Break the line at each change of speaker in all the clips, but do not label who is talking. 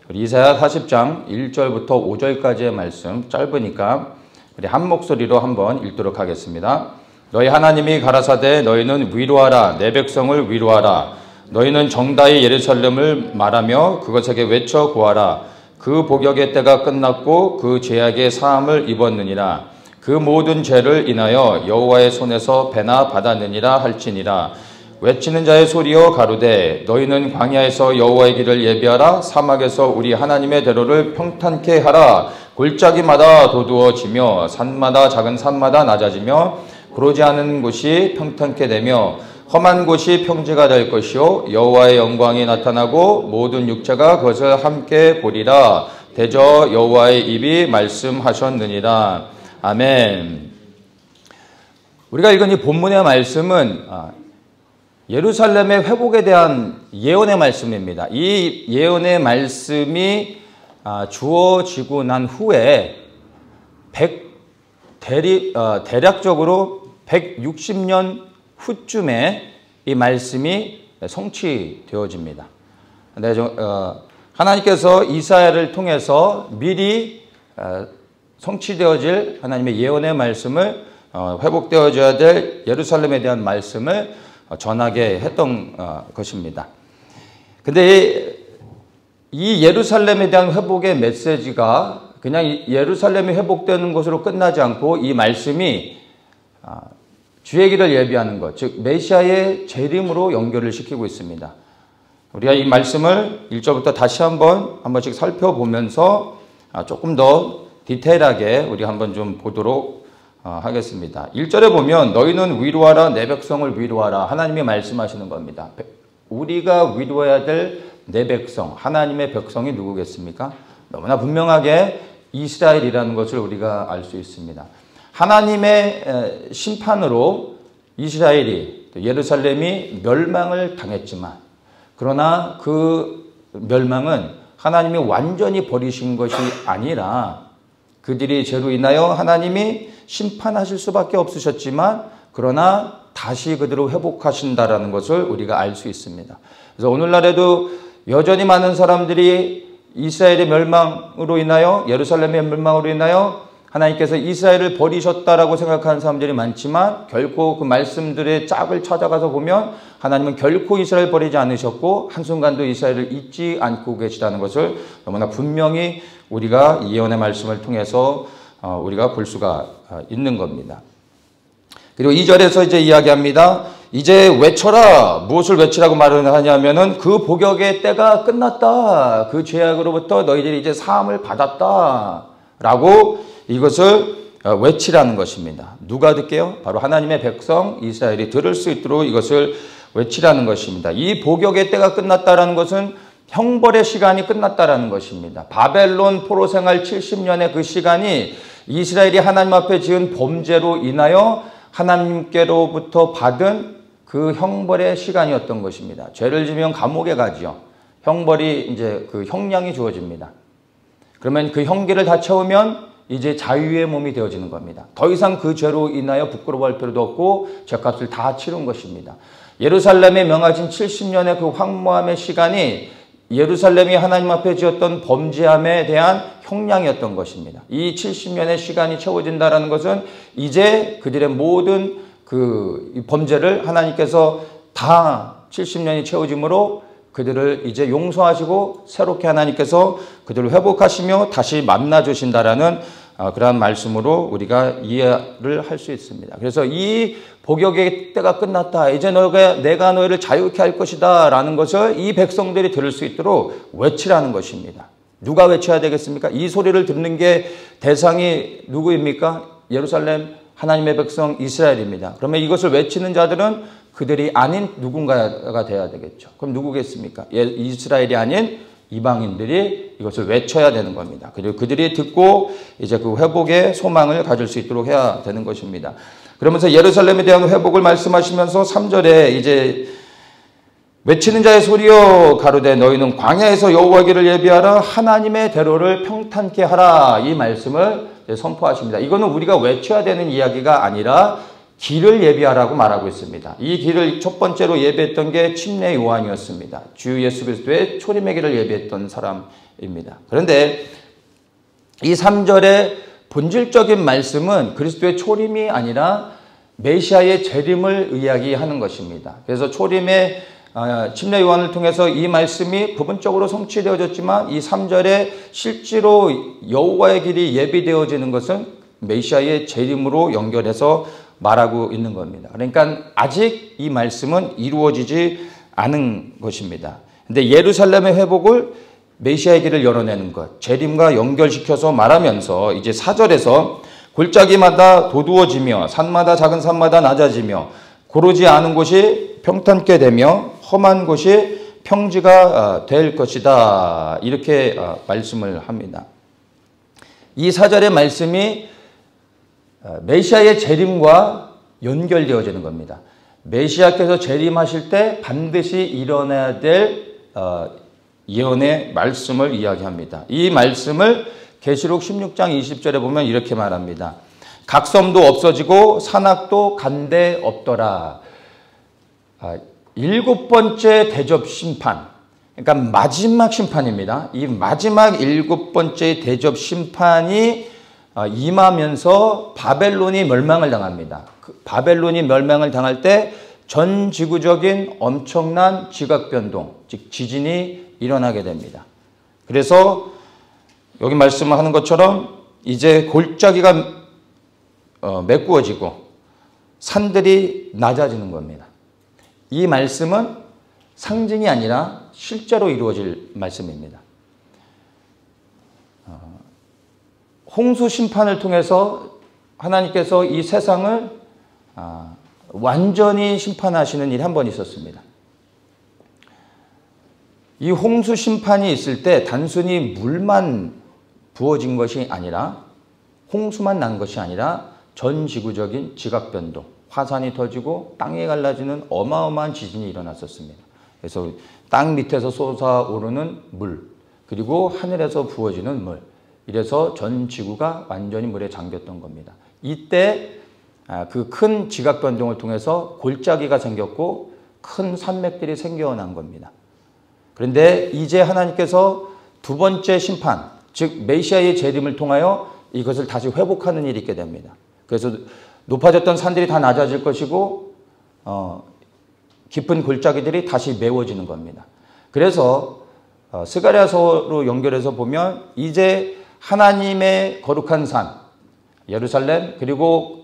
우리 이사야 40장 1절부터 5절까지의 말씀 짧으니까 우리 한 목소리로 한번 읽도록 하겠습니다. 너희 하나님이 가라사대 너희는 위로하라 내 백성을 위로하라 너희는 정다이 예루살렘을 말하며 그것에게 외쳐 구하라 그 복역의 때가 끝났고 그 죄악의 사함을 입었느니라 그 모든 죄를 인하여 여호와의 손에서 배나 받았느니라 할지니라 외치는 자의 소리여 가로되 너희는 광야에서 여호와의 길을 예비하라 사막에서 우리 하나님의 대로를 평탄케 하라 골짜기마다 도두어지며 산마다 작은 산마다 낮아지며 구르지 않은 곳이 평탄케 되며 험한 곳이 평지가 될 것이요 여호와의 영광이 나타나고 모든 육체가 그것을 함께 보리라 대저 여호와의 입이 말씀하셨느니라. 아멘. 우리가 읽은 이 본문의 말씀은 예루살렘의 회복에 대한 예언의 말씀입니다. 이 예언의 말씀이 주어지고 난 후에 대략적으로 160년 후쯤에 이 말씀이 성취되어집니다. 하나님께서 이사야를 통해서 미리 성취되어질 하나님의 예언의 말씀을 회복되어져야 될 예루살렘에 대한 말씀을 전하게 했던 것입니다. 근데 이 예루살렘에 대한 회복의 메시지가 그냥 예루살렘이 회복되는 것으로 끝나지 않고 이 말씀이 주의 길을 예비하는 것, 즉 메시아의 재림으로 연결을 시키고 있습니다. 우리가 이 말씀을 1절부터 다시 한 번씩 살펴보면서 조금 더 디테일하게 우리 한번 좀 보도록 하겠습니다. 1절에 보면 너희는 위로하라 내 백성을 위로하라 하나님이 말씀하시는 겁니다. 우리가 위로해야 될 내 백성, 하나님의 백성이 누구겠습니까? 너무나 분명하게 이스라엘이라는 것을 우리가 알 수 있습니다. 하나님의 심판으로 이스라엘이 예루살렘이 멸망을 당했지만 그러나 그 멸망은 하나님이 완전히 버리신 것이 아니라 그들이 죄로 인하여 하나님이 심판하실 수밖에 없으셨지만 그러나 다시 그들을 회복하신다라는 것을 우리가 알 수 있습니다. 그래서 오늘날에도 여전히 많은 사람들이 이스라엘의 멸망으로 인하여 예루살렘의 멸망으로 인하여 하나님께서 이스라엘을 버리셨다라고 생각하는 사람들이 많지만 결코 그 말씀들의 짝을 찾아가서 보면 하나님은 결코 이스라엘 버리지 않으셨고 한순간도 이스라엘을 잊지 않고 계시다는 것을 너무나 분명히 우리가 예언의 말씀을 통해서 우리가 볼 수가 있는 겁니다. 그리고 2절에서 이제 이야기합니다. 이제 외쳐라. 무엇을 외치라고 말을 하냐면은 그 복역의 때가 끝났다. 그 죄악으로부터 너희들이 이제 사함을 받았다. 라고 이것을 외치라는 것입니다. 누가 듣게요? 바로 하나님의 백성 이스라엘이 들을 수 있도록 이것을 외치라는 것입니다. 이 복역의 때가 끝났다라는 것은 형벌의 시간이 끝났다라는 것입니다. 바벨론 포로 생활 70년의 그 시간이 이스라엘이 하나님 앞에 지은 범죄로 인하여 하나님께로부터 받은 그 형벌의 시간이었던 것입니다. 죄를 지면 감옥에 가지요. 형벌이 이제 그 형량이 주어집니다. 그러면 그 형기를 다 채우면 이제 자유의 몸이 되어지는 겁니다. 더 이상 그 죄로 인하여 부끄러워할 필요도 없고 죄값을 다 치른 것입니다. 예루살렘에 명하신 70년의 그 황무함의 시간이 예루살렘이 하나님 앞에 지었던 범죄함에 대한 형량이었던 것입니다. 이 70년의 시간이 채워진다는 것은 이제 그들의 모든 그 범죄를 하나님께서 다 70년이 채워짐으로 그들을 이제 용서하시고 새롭게 하나님께서 그들을 회복하시며 다시 만나주신다라는 그러한 말씀으로 우리가 이해를 할 수 있습니다. 그래서 이 복역의 때가 끝났다. 이제 내가 너희를 자유케 할 것이다. 라는 것을 이 백성들이 들을 수 있도록 외치라는 것입니다. 누가 외쳐야 되겠습니까? 이 소리를 듣는 게 대상이 누구입니까? 예루살렘 하나님의 백성 이스라엘입니다. 그러면 이것을 외치는 자들은 그들이 아닌 누군가가 돼야 되겠죠. 그럼 누구겠습니까? 이스라엘이 아닌 이방인들이 이것을 외쳐야 되는 겁니다. 그리고 그들이 듣고 이제 그 회복의 소망을 가질 수 있도록 해야 되는 것입니다. 그러면서 예루살렘에 대한 회복을 말씀하시면서 3절에 이제 외치는 자의 소리여 가로되 너희는 광야에서 여호와의 길을 예비하라 하나님의 대로를 평탄케 하라 이 말씀을 선포하십니다. 이거는 우리가 외쳐야 되는 이야기가 아니라 길을 예비하라고 말하고 있습니다. 이 길을 첫 번째로 예비했던 게 침례 요한이었습니다. 주 예수 그리스도의 초림의 길을 예비했던 사람 것입니다. 그런데 이 3절의 본질적인 말씀은 그리스도의 초림이 아니라 메시아의 재림을 이야기하는 것입니다. 그래서 초림의 침례 요한을 통해서 이 말씀이 부분적으로 성취되어졌지만 이 3절에 실제로 여호와의 길이 예비되어지는 것은 메시아의 재림으로 연결해서 말하고 있는 겁니다. 그러니까 아직 이 말씀은 이루어지지 않은 것입니다. 근데 예루살렘의 회복을 메시아의 길을 열어내는 것, 재림과 연결시켜서 말하면서 이제 4절에서 골짜기마다 도두어지며 산마다 작은 산마다 낮아지며 고르지 않은 곳이 평탄케 되며 험한 곳이 평지가 될 것이다. 이렇게 말씀을 합니다. 이 4절의 말씀이 메시아의 재림과 연결되어지는 겁니다. 메시아께서 재림하실 때 반드시 일어나야 될 예언의 말씀을 이야기합니다. 이 말씀을 계시록 16장 20절에 보면 이렇게 말합니다. 각섬도 없어지고 산악도 간데 없더라. 7번째 대접 심판, 그러니까 마지막 심판입니다. 이 마지막 7번째 대접 심판이 임하면서 바벨론이 멸망을 당합니다. 바벨론이 멸망을 당할 때 전 지구적인 엄청난 지각변동, 즉 지진이 일어나게 됩니다. 그래서 여기 말씀하는 것처럼 이제 골짜기가 메꾸어지고 산들이 낮아지는 겁니다. 이 말씀은 상징이 아니라 실제로 이루어질 말씀입니다. 홍수 심판을 통해서 하나님께서 이 세상을 완전히 심판하시는 일이 한 번 있었습니다. 이 홍수 심판이 있을 때 단순히 물만 부어진 것이 아니라 홍수만 난 것이 아니라 전 지구적인 지각변동, 화산이 터지고 땅이 갈라지는 어마어마한 지진이 일어났었습니다. 그래서 땅 밑에서 솟아오르는 물, 그리고 하늘에서 부어지는 물, 이래서 전 지구가 완전히 물에 잠겼던 겁니다. 이때 그 큰 지각변동을 통해서 골짜기가 생겼고 큰 산맥들이 생겨난 겁니다. 그런데 이제 하나님께서 두 번째 심판, 즉 메시아의 재림을 통하여 이것을 다시 회복하는 일이 있게 됩니다. 그래서 높아졌던 산들이 다 낮아질 것이고 깊은 골짜기들이 다시 메워지는 겁니다. 그래서 스가랴서로 연결해서 보면 이제 하나님의 거룩한 산 예루살렘, 그리고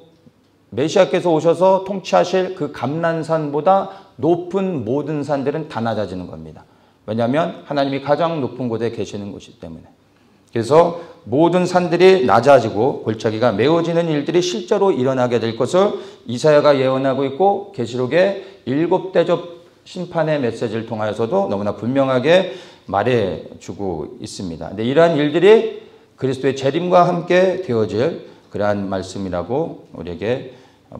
메시아께서 오셔서 통치하실 그 감난산보다 높은 모든 산들은 다 낮아지는 겁니다. 왜냐하면 하나님이 가장 높은 곳에 계시는 곳이기 때문에. 그래서 모든 산들이 낮아지고 골짜기가 메워지는 일들이 실제로 일어나게 될 것을 이사야가 예언하고 있고 계시록의 7대접 심판의 메시지를 통하여서도 너무나 분명하게 말해주고 있습니다. 근데 이러한 일들이 그리스도의 재림과 함께 되어질 그러한 말씀이라고 우리에게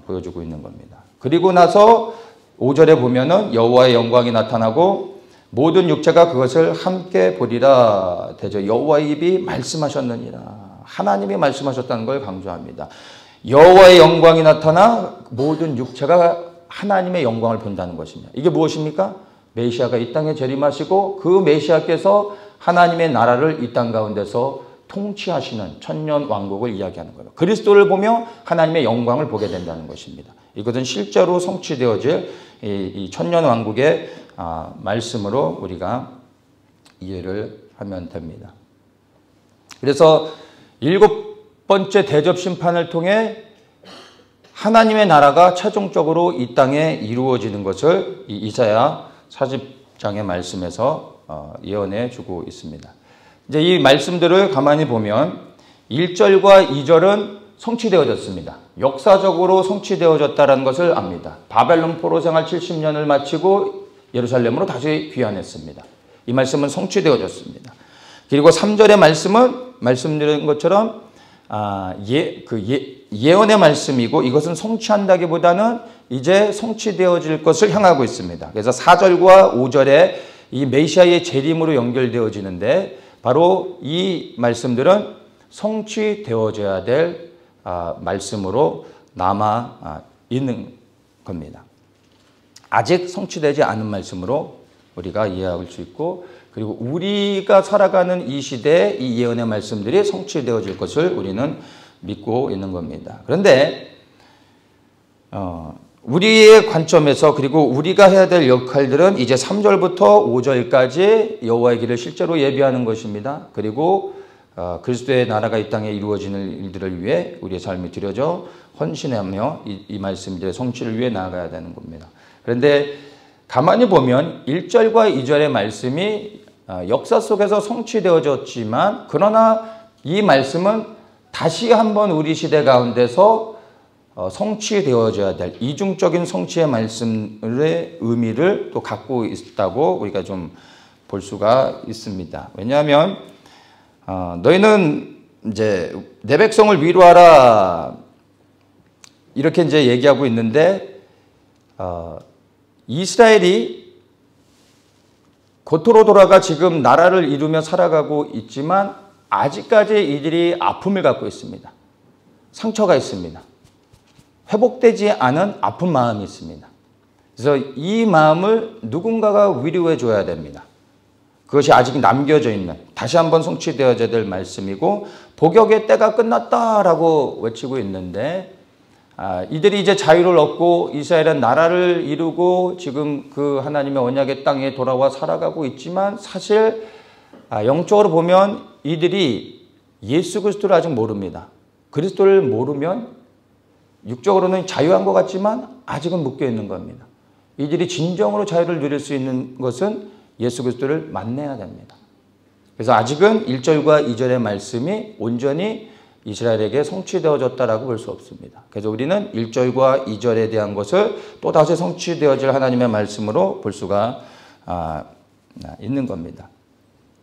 보여주고 있는 겁니다. 그리고 나서 5절에 보면은 여호와의 영광이 나타나고 모든 육체가 그것을 함께 보리라 되죠. 여호와의 입이 말씀하셨느니라. 하나님이 말씀하셨다는 걸 강조합니다. 여호와의 영광이 나타나 모든 육체가 하나님의 영광을 본다는 것입니다. 이게 무엇입니까? 메시아가 이 땅에 재림하시고 그 메시아께서 하나님의 나라를 이 땅 가운데서 통치하시는 천년 왕국을 이야기하는 거예요. 그리스도를 보며 하나님의 영광을 보게 된다는 것입니다. 이것은 실제로 성취되어질 이 천년 왕국의 말씀으로 우리가 이해를 하면 됩니다. 그래서 7번째 대접 심판을 통해 하나님의 나라가 최종적으로 이 땅에 이루어지는 것을 이사야 40장의 말씀에서 예언해 주고 있습니다. 이제 이 말씀들을 가만히 보면 1절과 2절은 성취되어졌습니다. 역사적으로 성취되어졌다는 것을 압니다. 바벨론 포로 생활 70년을 마치고 예루살렘으로 다시 귀환했습니다. 이 말씀은 성취되어졌습니다. 그리고 3절의 말씀은 말씀드린 것처럼 예언의 말씀이고 이것은 성취한다기보다는 이제 성취되어질 것을 향하고 있습니다. 그래서 4절과 5절에 이 메시아의 재림으로 연결되어지는데 바로 이 말씀들은 성취되어져야 될 말씀으로 남아 있는 겁니다. 아직 성취되지 않은 말씀으로 우리가 이해할 수 있고 그리고 우리가 살아가는 이 시대에 이 예언의 말씀들이 성취되어질 것을 우리는 믿고 있는 겁니다. 그런데 우리의 관점에서 그리고 우리가 해야 될 역할들은 이제 3절부터 5절까지 여호와의 길을 실제로 예비하는 것입니다. 그리고 그리스도의 나라가 이 땅에 이루어지는 일들을 위해 우리의 삶이 들여져 헌신하며 이 말씀들의 성취를 위해 나아가야 되는 겁니다. 그런데 가만히 보면 1절과 2절의 말씀이 역사 속에서 성취되어졌지만 그러나 이 말씀은 다시 한번 우리 시대 가운데서 성취되어져야 될 이중적인 성취의 말씀의 의미를 또 갖고 있다고 우리가 좀 볼 수가 있습니다. 왜냐하면 너희는 이제 내 백성을 위로하라 이렇게 이제 얘기하고 있는데 이스라엘이 겉으로 돌아가 지금 나라를 이루며 살아가고 있지만 아직까지 이들이 아픔을 갖고 있습니다. 상처가 있습니다. 회복되지 않은 아픈 마음이 있습니다. 그래서 이 마음을 누군가가 위로해 줘야 됩니다. 그것이 아직 남겨져 있는 다시 한번 성취되어져야 될 말씀이고 복역의 때가 끝났다라고 외치고 있는데 이들이 이제 자유를 얻고 이스라엘은 나라를 이루고 지금 그 하나님의 언약의 땅에 돌아와 살아가고 있지만 사실 영적으로 보면 이들이 예수 그리스도를 아직 모릅니다. 그리스도를 모르면 육적으로는 자유한 것 같지만 아직은 묶여 있는 겁니다. 이들이 진정으로 자유를 누릴 수 있는 것은 예수 그리스도를 만나야 됩니다. 그래서 아직은 1절과 2절의 말씀이 온전히 이스라엘에게 성취되어졌다라고 볼 수 없습니다. 그래서 우리는 1절과 2절에 대한 것을 또다시 성취되어질 하나님의 말씀으로 볼 수가 있는 겁니다.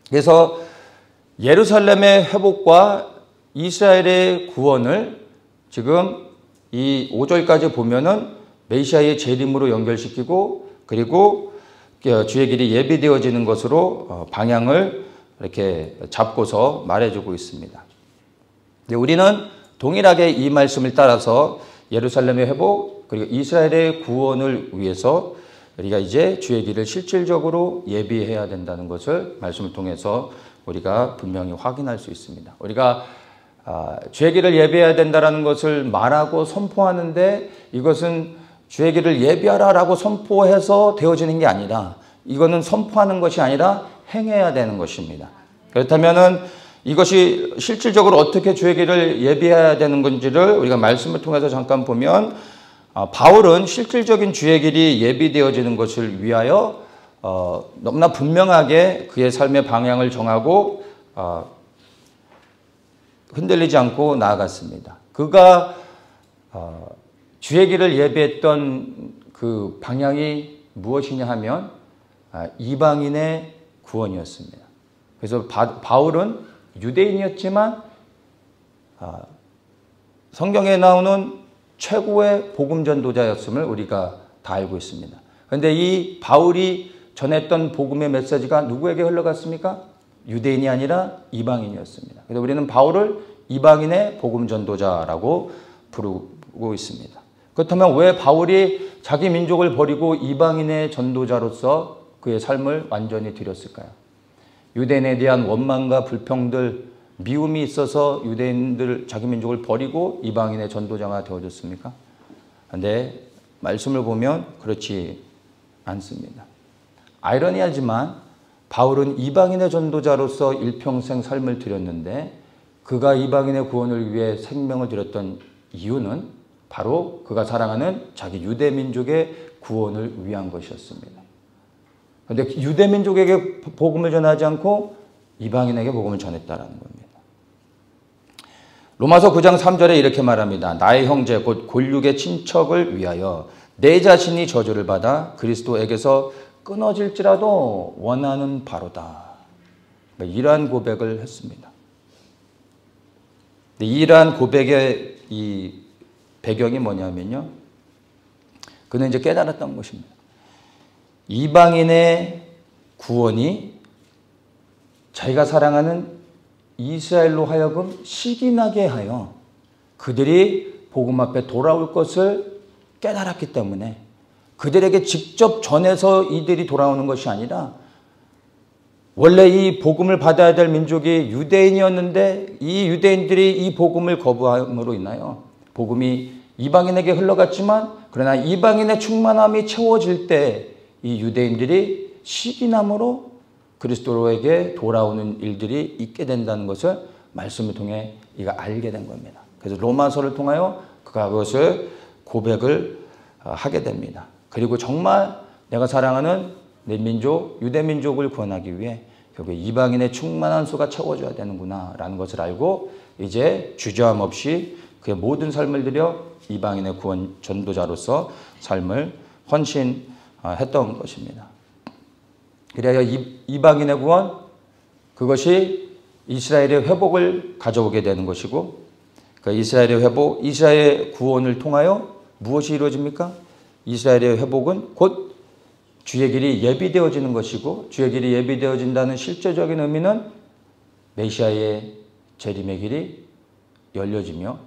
그래서 예루살렘의 회복과 이스라엘의 구원을 지금 이 5절까지 보면은 메시아의 재림으로 연결시키고 그리고 주의 길이 예비되어지는 것으로 방향을 이렇게 잡고서 말해주고 있습니다. 우리는 동일하게 이 말씀을 따라서 예루살렘의 회복 그리고 이스라엘의 구원을 위해서 우리가 이제 주의 길을 실질적으로 예비해야 된다는 것을 말씀을 통해서 우리가 분명히 확인할 수 있습니다. 우리가 주의 길을 예비해야 된다는 것을 말하고 선포하는데 이것은 주의 길을 예비하라라고 선포해서 되어지는 게 아니라 이거는 선포하는 것이 아니라 행해야 되는 것입니다. 그렇다면은 이것이 실질적으로 어떻게 주의 길을 예비해야 되는 건지를 우리가 말씀을 통해서 잠깐 보면 바울은 실질적인 주의 길이 예비되어지는 것을 위하여 너무나 분명하게 그의 삶의 방향을 정하고 흔들리지 않고 나아갔습니다. 그가 주의 길을 예비했던 그 방향이 무엇이냐 하면 이방인의 구원이었습니다. 그래서 바울은 유대인이었지만 성경에 나오는 최고의 복음 전도자였음을 우리가 다 알고 있습니다. 그런데 이 바울이 전했던 복음의 메시지가 누구에게 흘러갔습니까? 유대인이 아니라 이방인이었습니다. 그래서 우리는 바울을 이방인의 복음 전도자라고 부르고 있습니다. 그렇다면 왜 바울이 자기 민족을 버리고 이방인의 전도자로서 그의 삶을 완전히 드렸을까요? 유대인에 대한 원망과 불평들, 미움이 있어서 유대인들 자기 민족을 버리고 이방인의 전도자가 되어졌습니까? 그런데 말씀을 보면 그렇지 않습니다. 아이러니하지만 바울은 이방인의 전도자로서 일평생 삶을 드렸는데 그가 이방인의 구원을 위해 생명을 드렸던 이유는 바로 그가 사랑하는 자기 유대 민족의 구원을 위한 것이었습니다. 그런데 유대 민족에게 복음을 전하지 않고 이방인에게 복음을 전했다라는 겁니다. 로마서 9장 3절에 이렇게 말합니다. 나의 형제 곧 골육의 친척을 위하여 내 자신이 저주를 받아 그리스도에게서 끊어질지라도 원하는 바로다. 이러한 고백을 했습니다. 이러한 고백의 이 배경이 뭐냐면요. 그는 이제 깨달았던 것입니다. 이방인의 구원이 자기가 사랑하는 이스라엘로 하여금 시기나게 하여 그들이 복음 앞에 돌아올 것을 깨달았기 때문에 그들에게 직접 전해서 이들이 돌아오는 것이 아니라 원래 이 복음을 받아야 될 민족이 유대인이었는데 이 유대인들이 이 복음을 거부함으로 인하여 복음이 이방인에게 흘러갔지만 그러나 이방인의 충만함이 채워질 때 이 유대인들이 시기남으로 그리스도로에게 돌아오는 일들이 있게 된다는 것을 말씀을 통해 이가 알게 된 겁니다. 그래서 로마서를 통하여 그가 그것을 고백을 하게 됩니다. 그리고 정말 내가 사랑하는 내 민족, 유대 민족을 구원하기 위해 결국 이방인의 충만한 수가 채워져야 되는구나 라는 것을 알고 이제 주저함 없이 그의 모든 삶을 들여 이방인의 구원 전도자로서 삶을 헌신했던 것입니다. 그래야 이방인의 구원, 그것이 이스라엘의 회복을 가져오게 되는 것이고 그 이스라엘의 회복, 이스라엘의 구원을 통하여 무엇이 이루어집니까? 이스라엘의 회복은 곧 주의 길이 예비되어지는 것이고 주의 길이 예비되어진다는 실제적인 의미는 메시아의 재림의 길이 열려지며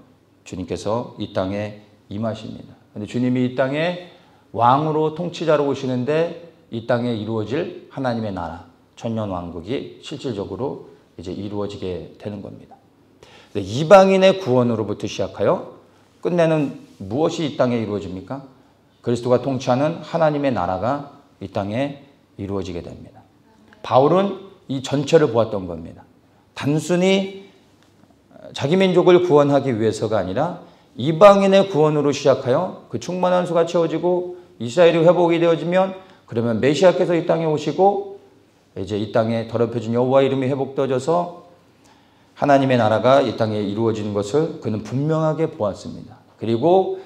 주님께서 이 땅에 임하십니다. 그런데 주님이 이 땅에 왕으로 통치자로 오시는데 이 땅에 이루어질 하나님의 나라, 천년왕국이 실질적으로 이제 이루어지게 되는 겁니다. 이방인의 구원으로부터 시작하여 끝내는 무엇이 이 땅에 이루어집니까? 그리스도가 통치하는 하나님의 나라가 이 땅에 이루어지게 됩니다. 바울은 이 전체를 보았던 겁니다. 단순히 자기 민족을 구원하기 위해서가 아니라 이방인의 구원으로 시작하여 그 충만한 수가 채워지고 이스라엘이 회복이 되어지면 그러면 메시아께서 이 땅에 오시고 이제 이 땅에 더럽혀진 여호와 이름이 회복되어져서 하나님의 나라가 이 땅에 이루어지는 것을 그는 분명하게 보았습니다. 그리고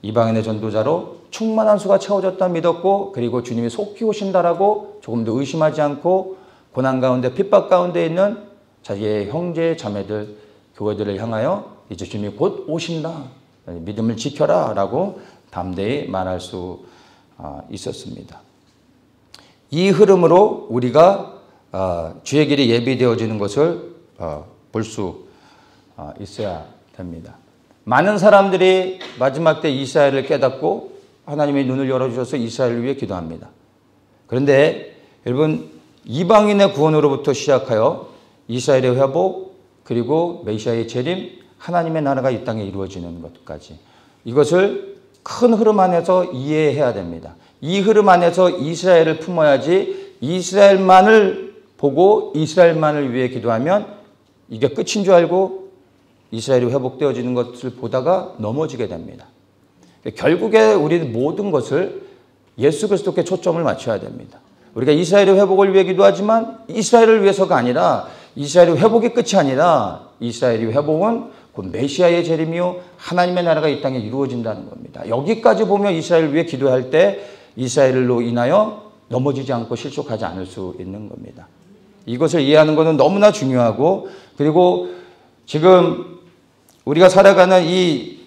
이방인의 전도자로 충만한 수가 채워졌다 믿었고 그리고 주님이 속히 오신다라고 조금도 의심하지 않고 고난 가운데 핍박 가운데 있는 자기의 형제 자매들 교회들을 향하여 이제 주님이 곧 오신다. 믿음을 지켜라 라고 담대히 말할 수 있었습니다. 이 흐름으로 우리가 주의 길이 예비되어지는 것을 볼 수 있어야 됩니다. 많은 사람들이 마지막 때 이스라엘을 깨닫고 하나님의 눈을 열어주셔서 이스라엘을 위해 기도합니다. 그런데 여러분 이방인의 구원으로부터 시작하여 이스라엘의 회복 그리고 메시아의 재림 하나님의 나라가 이 땅에 이루어지는 것까지 이것을 큰 흐름 안에서 이해해야 됩니다. 이 흐름 안에서 이스라엘을 품어야지 이스라엘만을 보고 이스라엘만을 위해 기도하면 이게 끝인 줄 알고 이스라엘이 회복되어지는 것을 보다가 넘어지게 됩니다. 결국에 우리는 모든 것을 예수 그리스도께 초점을 맞춰야 됩니다. 우리가 이스라엘의 회복을 위해 기도하지만 이스라엘을 위해서가 아니라 이스라엘의 회복이 끝이 아니라 이스라엘의 회복은 곧 메시아의 재림이요 하나님의 나라가 이 땅에 이루어진다는 겁니다. 여기까지 보면 이스라엘을 위해 기도할 때 이스라엘로 인하여 넘어지지 않고 실족하지 않을 수 있는 겁니다. 이것을 이해하는 것은 너무나 중요하고 그리고 지금 우리가 살아가는 이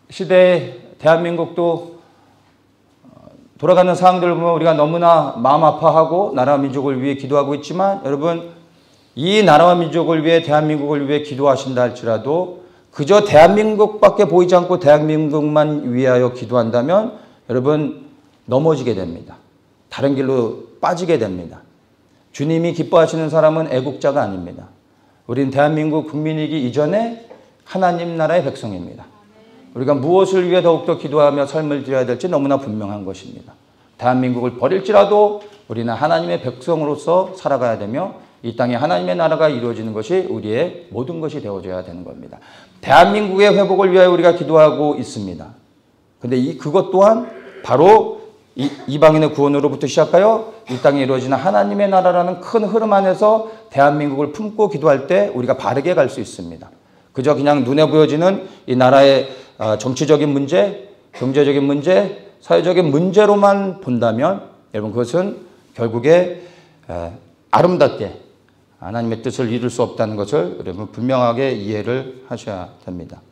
시대에 대한민국도 돌아가는 상황들을 보면 우리가 너무나 마음 아파하고 나라와 민족을 위해 기도하고 있지만 여러분 이 나라와 민족을 위해 대한민국을 위해 기도하신다 할지라도 그저 대한민국밖에 보이지 않고 대한민국만 위하여 기도한다면 여러분 넘어지게 됩니다. 다른 길로 빠지게 됩니다. 주님이 기뻐하시는 사람은 애국자가 아닙니다. 우리는 대한민국 국민이기 이전에 하나님 나라의 백성입니다. 우리가 무엇을 위해 더욱더 기도하며 삶을 드려야 될지 너무나 분명한 것입니다. 대한민국을 버릴지라도 우리는 하나님의 백성으로서 살아가야 되며 이 땅에 하나님의 나라가 이루어지는 것이 우리의 모든 것이 되어줘야 되는 겁니다. 대한민국의 회복을 위하여 우리가 기도하고 있습니다. 그런데 그것 또한 바로 이방인의 구원으로부터 시작하여 이 땅에 이루어지는 하나님의 나라라는 큰 흐름 안에서 대한민국을 품고 기도할 때 우리가 바르게 갈 수 있습니다. 그저 그냥 눈에 보여지는 이 나라의 정치적인 문제, 경제적인 문제, 사회적인 문제로만 본다면 여러분 그것은 결국에 아름답게 하나님의 뜻을 이룰 수 없다는 것을 여러분 분명하게 이해를 하셔야 됩니다.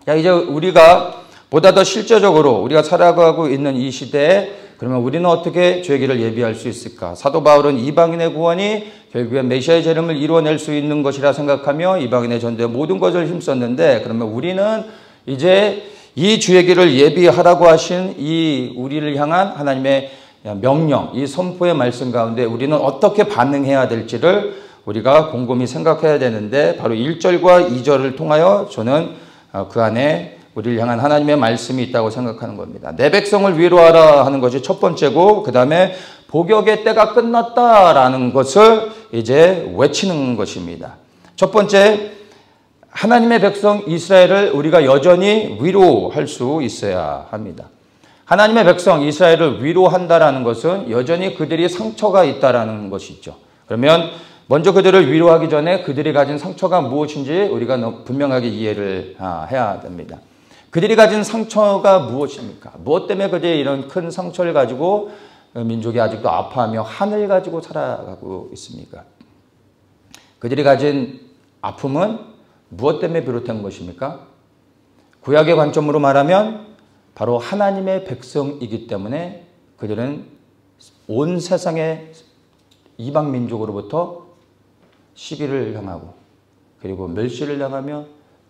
자, 이제 우리가 보다 더 실제적으로 우리가 살아가고 있는 이 시대에 그러면 우리는 어떻게 주의 길을 예비할 수 있을까? 사도 바울은 이방인의 구원이 결국에 메시아의 재림을 이루어낼 수 있는 것이라 생각하며 이방인의 전도에 모든 것을 힘썼는데 그러면 우리는 이제 이 주의 길을 예비하라고 하신 이 우리를 향한 하나님의 명령, 이 선포의 말씀 가운데 우리는 어떻게 반응해야 될지를 우리가 곰곰이 생각해야 되는데 바로 1절과 2절을 통하여 저는 그 안에 우리를 향한 하나님의 말씀이 있다고 생각하는 겁니다. 내 백성을 위로하라 하는 것이 첫 번째고 그 다음에 복역의 때가 끝났다라는 것을 이제 외치는 것입니다. 첫 번째, 하나님의 백성 이스라엘을 우리가 여전히 위로할 수 있어야 합니다. 하나님의 백성 이스라엘을 위로한다라는 것은 여전히 그들이 상처가 있다라는 것이죠. 그러면 먼저 그들을 위로하기 전에 그들이 가진 상처가 무엇인지 우리가 분명하게 이해를 해야 됩니다. 그들이 가진 상처가 무엇입니까? 무엇 때문에 그들이 이런 큰 상처를 가지고 민족이 아직도 아파하며 한을 가지고 살아가고 있습니까? 그들이 가진 아픔은 무엇 때문에 비롯된 것입니까? 구약의 관점으로 말하면 바로 하나님의 백성이기 때문에 그들은 온 세상의 이방 민족으로부터 시기를 당하고 그리고 멸시를 당하며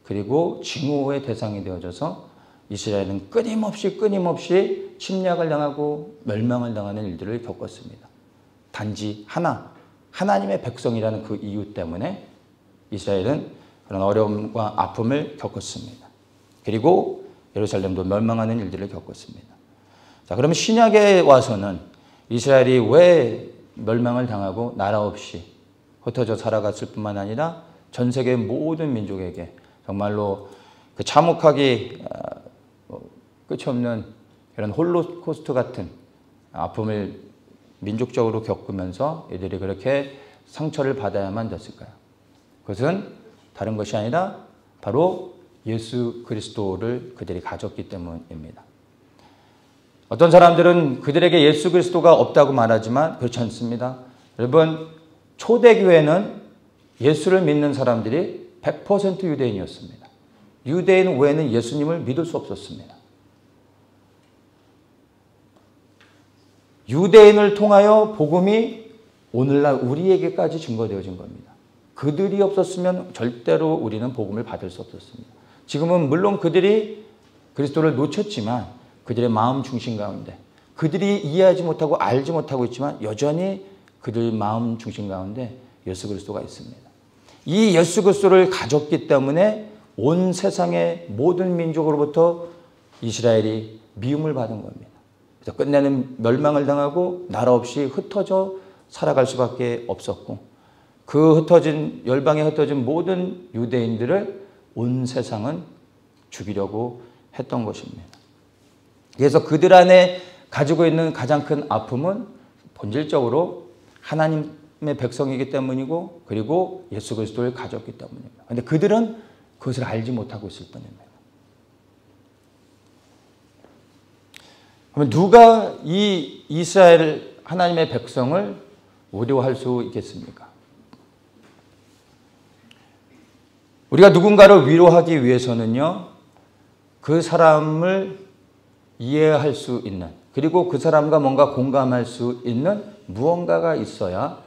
그리고 증오의 대상이 되어져서 이스라엘은 끊임없이 침략을 당하고 멸망을 당하는 일들을 겪었습니다. 단지 하나님의 백성이라는 그 이유 때문에 이스라엘은 그런 어려움과 아픔을 겪었습니다. 그리고 예루살렘도 멸망하는 일들을 겪었습니다. 자, 그러면 신약에 와서는 이스라엘이 왜 멸망을 당하고 나라 없이 흩어져 살아갔을 뿐만 아니라 전 세계 모든 민족에게 정말로 그 참혹하기 끝이 없는 이런 홀로코스트 같은 아픔을 민족적으로 겪으면서 이들이 그렇게 상처를 받아야만 됐을까요? 그것은 다른 것이 아니라 바로 예수 그리스도를 그들이 가졌기 때문입니다. 어떤 사람들은 그들에게 예수 그리스도가 없다고 말하지만 그렇지 않습니다. 여러분, 초대교회는 예수를 믿는 사람들이 100% 유대인이었습니다. 유대인 외에는 예수님을 믿을 수 없었습니다. 유대인을 통하여 복음이 오늘날 우리에게까지 증거되어진 겁니다. 그들이 없었으면 절대로 우리는 복음을 받을 수 없었습니다. 지금은 물론 그들이 그리스도를 놓쳤지만 그들의 마음 중심 가운데 그들이 이해하지 못하고 알지 못하고 있지만 여전히 그들 마음 중심 가운데 예수 그리스도가 있습니다. 이 예수 그리스도를 가졌기 때문에 온 세상의 모든 민족으로부터 이스라엘이 미움을 받은 겁니다. 그래서 끝내는 멸망을 당하고 나라 없이 흩어져 살아갈 수밖에 없었고 그 열방에 흩어진 모든 유대인들을 온 세상은 죽이려고 했던 것입니다. 그래서 그들 안에 가지고 있는 가장 큰 아픔은 본질적으로 하나님의 백성이기 때문이고 그리고 예수 그리스도를 가졌기 때문입니다. 그런데 그들은 그것을 알지 못하고 있을 뿐입니다. 그러면 누가 이 이스라엘 하나님의 백성을 위로할 수 있겠습니까? 우리가 누군가를 위로하기 위해서는요, 그 사람을 이해할 수 있는 그리고 그 사람과 뭔가 공감할 수 있는 무언가가 있어야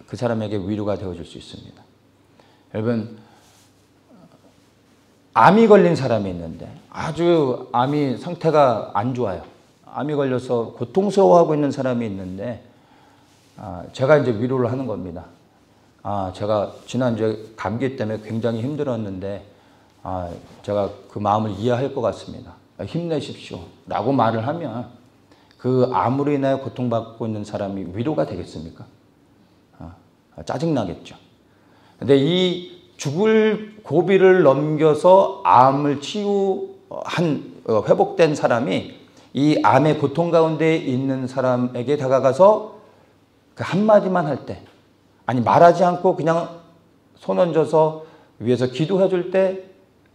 그 사람에게 위로가 되어줄 수 있습니다. 여러분, 암이 걸린 사람이 있는데 아주 암이 상태가 안 좋아요. 암이 걸려서 고통스러워하고 있는 사람이 있는데 제가 이제 위로를 하는 겁니다. 제가 지난주에 감기 때문에 굉장히 힘들었는데 제가 그 마음을 이해할 것 같습니다. 힘내십시오 라고 말을 하면 그 암으로 인하여 고통받고 있는 사람이 위로가 되겠습니까? 짜증나겠죠. 근데 이 죽을 고비를 넘겨서 암을 회복된 사람이 이 암의 고통 가운데 있는 사람에게 다가가서 그 한마디만 할 때, 아니 말하지 않고 그냥 손 얹어서 위에서 기도해 줄 때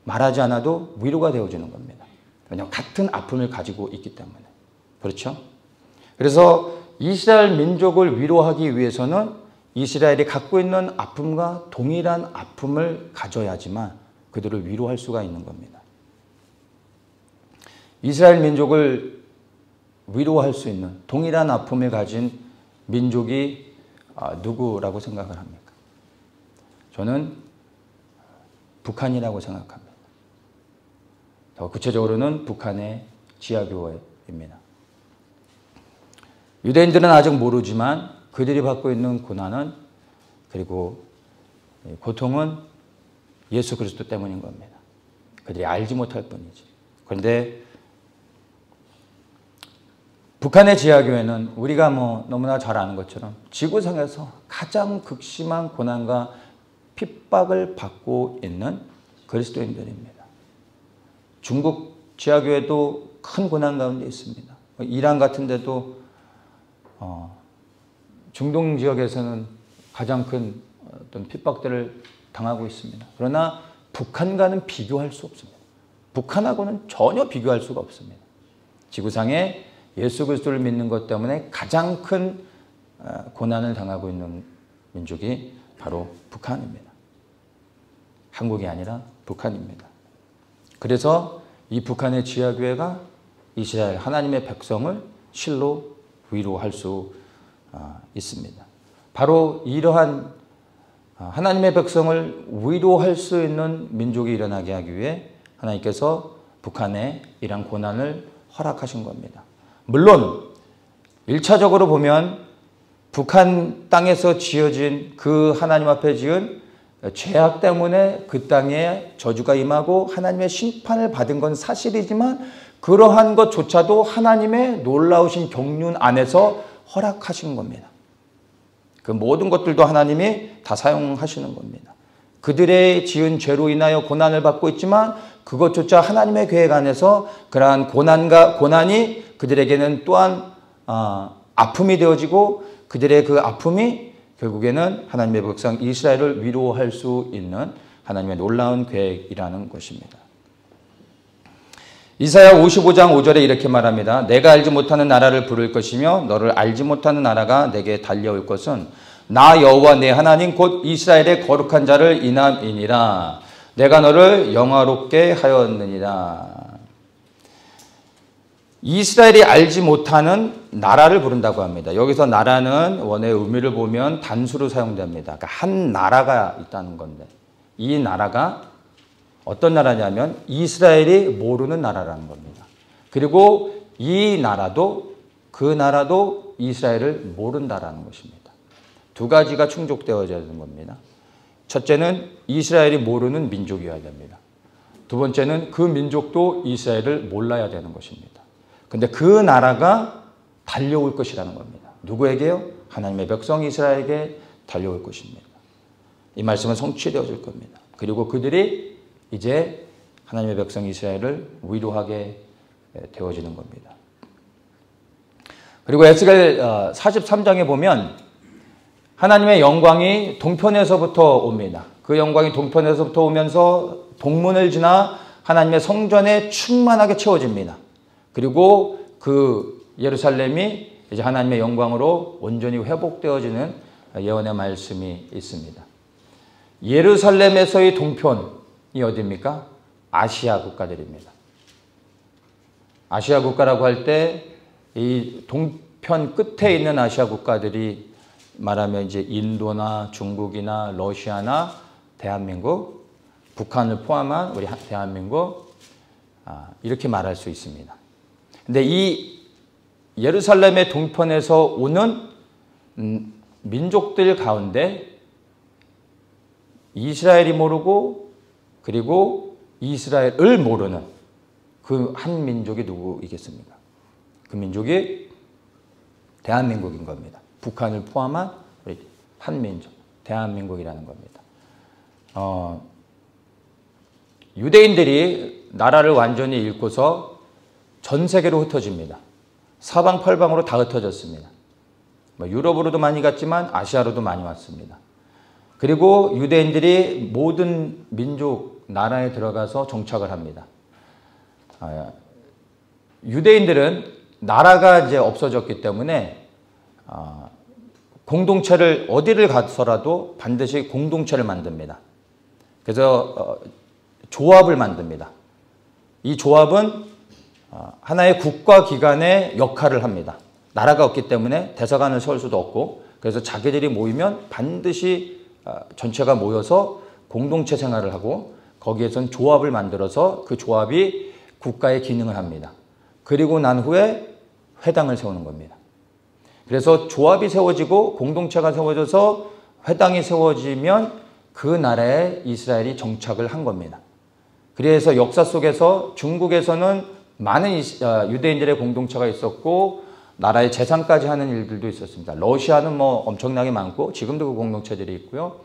말하지 않아도 위로가 되어주는 겁니다. 왜냐하면 같은 아픔을 가지고 있기 때문에. 그렇죠? 그래서 이스라엘 민족을 위로하기 위해서는 이스라엘이 갖고 있는 아픔과 동일한 아픔을 가져야지만 그들을 위로할 수가 있는 겁니다. 이스라엘 민족을 위로할 수 있는 동일한 아픔을 가진 민족이 누구라고 생각을 합니까? 저는 북한이라고 생각합니다. 더 구체적으로는 북한의 지하교회입니다. 유대인들은 아직 모르지만 그들이 받고 있는 고난은 그리고 고통은 예수 그리스도 때문인 겁니다. 그들이 알지 못할 뿐이지. 그런데 북한의 지하교회는 우리가 너무나 잘 아는 것처럼 지구상에서 가장 극심한 고난과 핍박을 받고 있는 그리스도인들입니다. 중국 지하교회도 큰 고난 가운데 있습니다. 이란 같은 데도 중동 지역에서는 가장 큰 어떤 핍박들을 당하고 있습니다. 그러나 북한과는 비교할 수 없습니다. 북한하고는 전혀 비교할 수가 없습니다. 지구상에 예수 그리스도를 믿는 것 때문에 가장 큰 고난을 당하고 있는 민족이 바로 북한입니다. 한국이 아니라 북한입니다. 그래서 이 북한의 지하교회가 이스라엘 하나님의 백성을 실로 위로할 수 있습니다. 바로 이러한 하나님의 백성을 위로할 수 있는 민족이 일어나게 하기 위해 하나님께서 북한에 이러한 고난을 허락하신 겁니다. 물론 1차적으로 보면 북한 땅에서 지어진 그 하나님 앞에 지은 죄악 때문에 그 땅에 저주가 임하고 하나님의 심판을 받은 건 사실이지만 그러한 것조차도 하나님의 놀라우신 경륜 안에서 허락하신 겁니다. 그 모든 것들도 하나님이 다 사용하시는 겁니다. 그들의 지은 죄로 인하여 고난을 받고 있지만 그것조차 하나님의 계획 안에서 그러한 고난이 그들에게는 또한 아픔이 되어지고 그들의 그 아픔이 결국에는 하나님의 백성 이스라엘을 위로할 수 있는 하나님의 놀라운 계획이라는 것입니다. 이사야 55장 5절에 이렇게 말합니다. 내가 알지 못하는 나라를 부를 것이며 너를 알지 못하는 나라가 내게 달려올 것은 나 여호와 내 하나님 곧 이스라엘의 거룩한 자를 인함이니라. 내가 너를 영화롭게 하였느니라. 이스라엘이 알지 못하는 나라를 부른다고 합니다. 여기서 나라는 원의 의미를 보면 단수로 사용됩니다. 그러니까 한 나라가 있다는 건데 이 나라가 어떤 나라냐면 이스라엘이 모르는 나라라는 겁니다. 그리고 이 나라도 그 나라도 이스라엘을 모른다라는 것입니다. 두 가지가 충족되어져야 되는 겁니다. 첫째는 이스라엘이 모르는 민족이어야 됩니다. 두 번째는 그 민족도 이스라엘을 몰라야 되는 것입니다. 근데 그 나라가 달려올 것이라는 겁니다. 누구에게요? 하나님의 백성 이스라엘에게 달려올 것입니다. 이 말씀은 성취되어질 겁니다. 그리고 그들이 이제 하나님의 백성 이스라엘을 위로하게 되어지는 겁니다. 그리고 에스겔 43장에 보면 하나님의 영광이 동편에서부터 옵니다. 그 영광이 동편에서부터 오면서 동문을 지나 하나님의 성전에 충만하게 채워집니다. 그리고 그 예루살렘이 이제 하나님의 영광으로 온전히 회복되어지는 예언의 말씀이 있습니다. 예루살렘에서의 동편이 어디입니까? 아시아 국가들입니다. 아시아 국가라고 할 때 이 동편 끝에 있는 아시아 국가들이 말하면 이제 인도나 중국이나 러시아나 대한민국, 북한을 포함한 우리 대한민국 이렇게 말할 수 있습니다. 근데 이 예루살렘의 동편에서 오는 민족들 가운데 이스라엘이 모르고 그리고 이스라엘을 모르는 그 한 민족이 누구이겠습니까? 그 민족이 대한민국인 겁니다. 북한을 포함한 한 민족, 대한민국이라는 겁니다. 유대인들이 나라를 완전히 잃고서 전 세계로 흩어집니다. 사방팔방으로 다 흩어졌습니다. 유럽으로도 많이 갔지만 아시아로도 많이 왔습니다. 그리고 유대인들이 모든 민족 나라에 들어가서 정착을 합니다. 유대인들은 나라가 이제 없어졌기 때문에 공동체를 어디를 가서라도 반드시 공동체를 만듭니다. 그래서 조합을 만듭니다. 이 조합은 하나의 국가기관의 역할을 합니다. 나라가 없기 때문에 대사관을 세울 수도 없고 그래서 자기들이 모이면 반드시 전체가 모여서 공동체 생활을 하고 거기에선 조합을 만들어서 그 조합이 국가의 기능을 합니다. 그리고 난 후에 회당을 세우는 겁니다. 그래서 조합이 세워지고 공동체가 세워져서 회당이 세워지면 그 나라에 이스라엘이 정착을 한 겁니다. 그래서 역사 속에서 중국에서는 많은 유대인들의 공동체가 있었고 나라의 재산까지 하는 일들도 있었습니다. 러시아는 뭐 엄청나게 많고 지금도 그 공동체들이 있고요.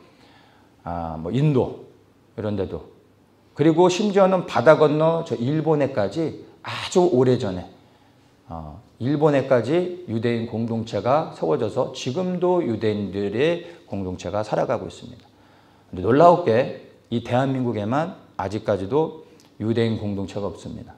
뭐 인도 이런 데도. 그리고 심지어는 바다 건너 저 일본에까지 아주 오래전에 일본에까지 유대인 공동체가 세워져서 지금도 유대인들의 공동체가 살아가고 있습니다. 근데 놀라웠게 이 대한민국에만 아직까지도 유대인 공동체가 없습니다.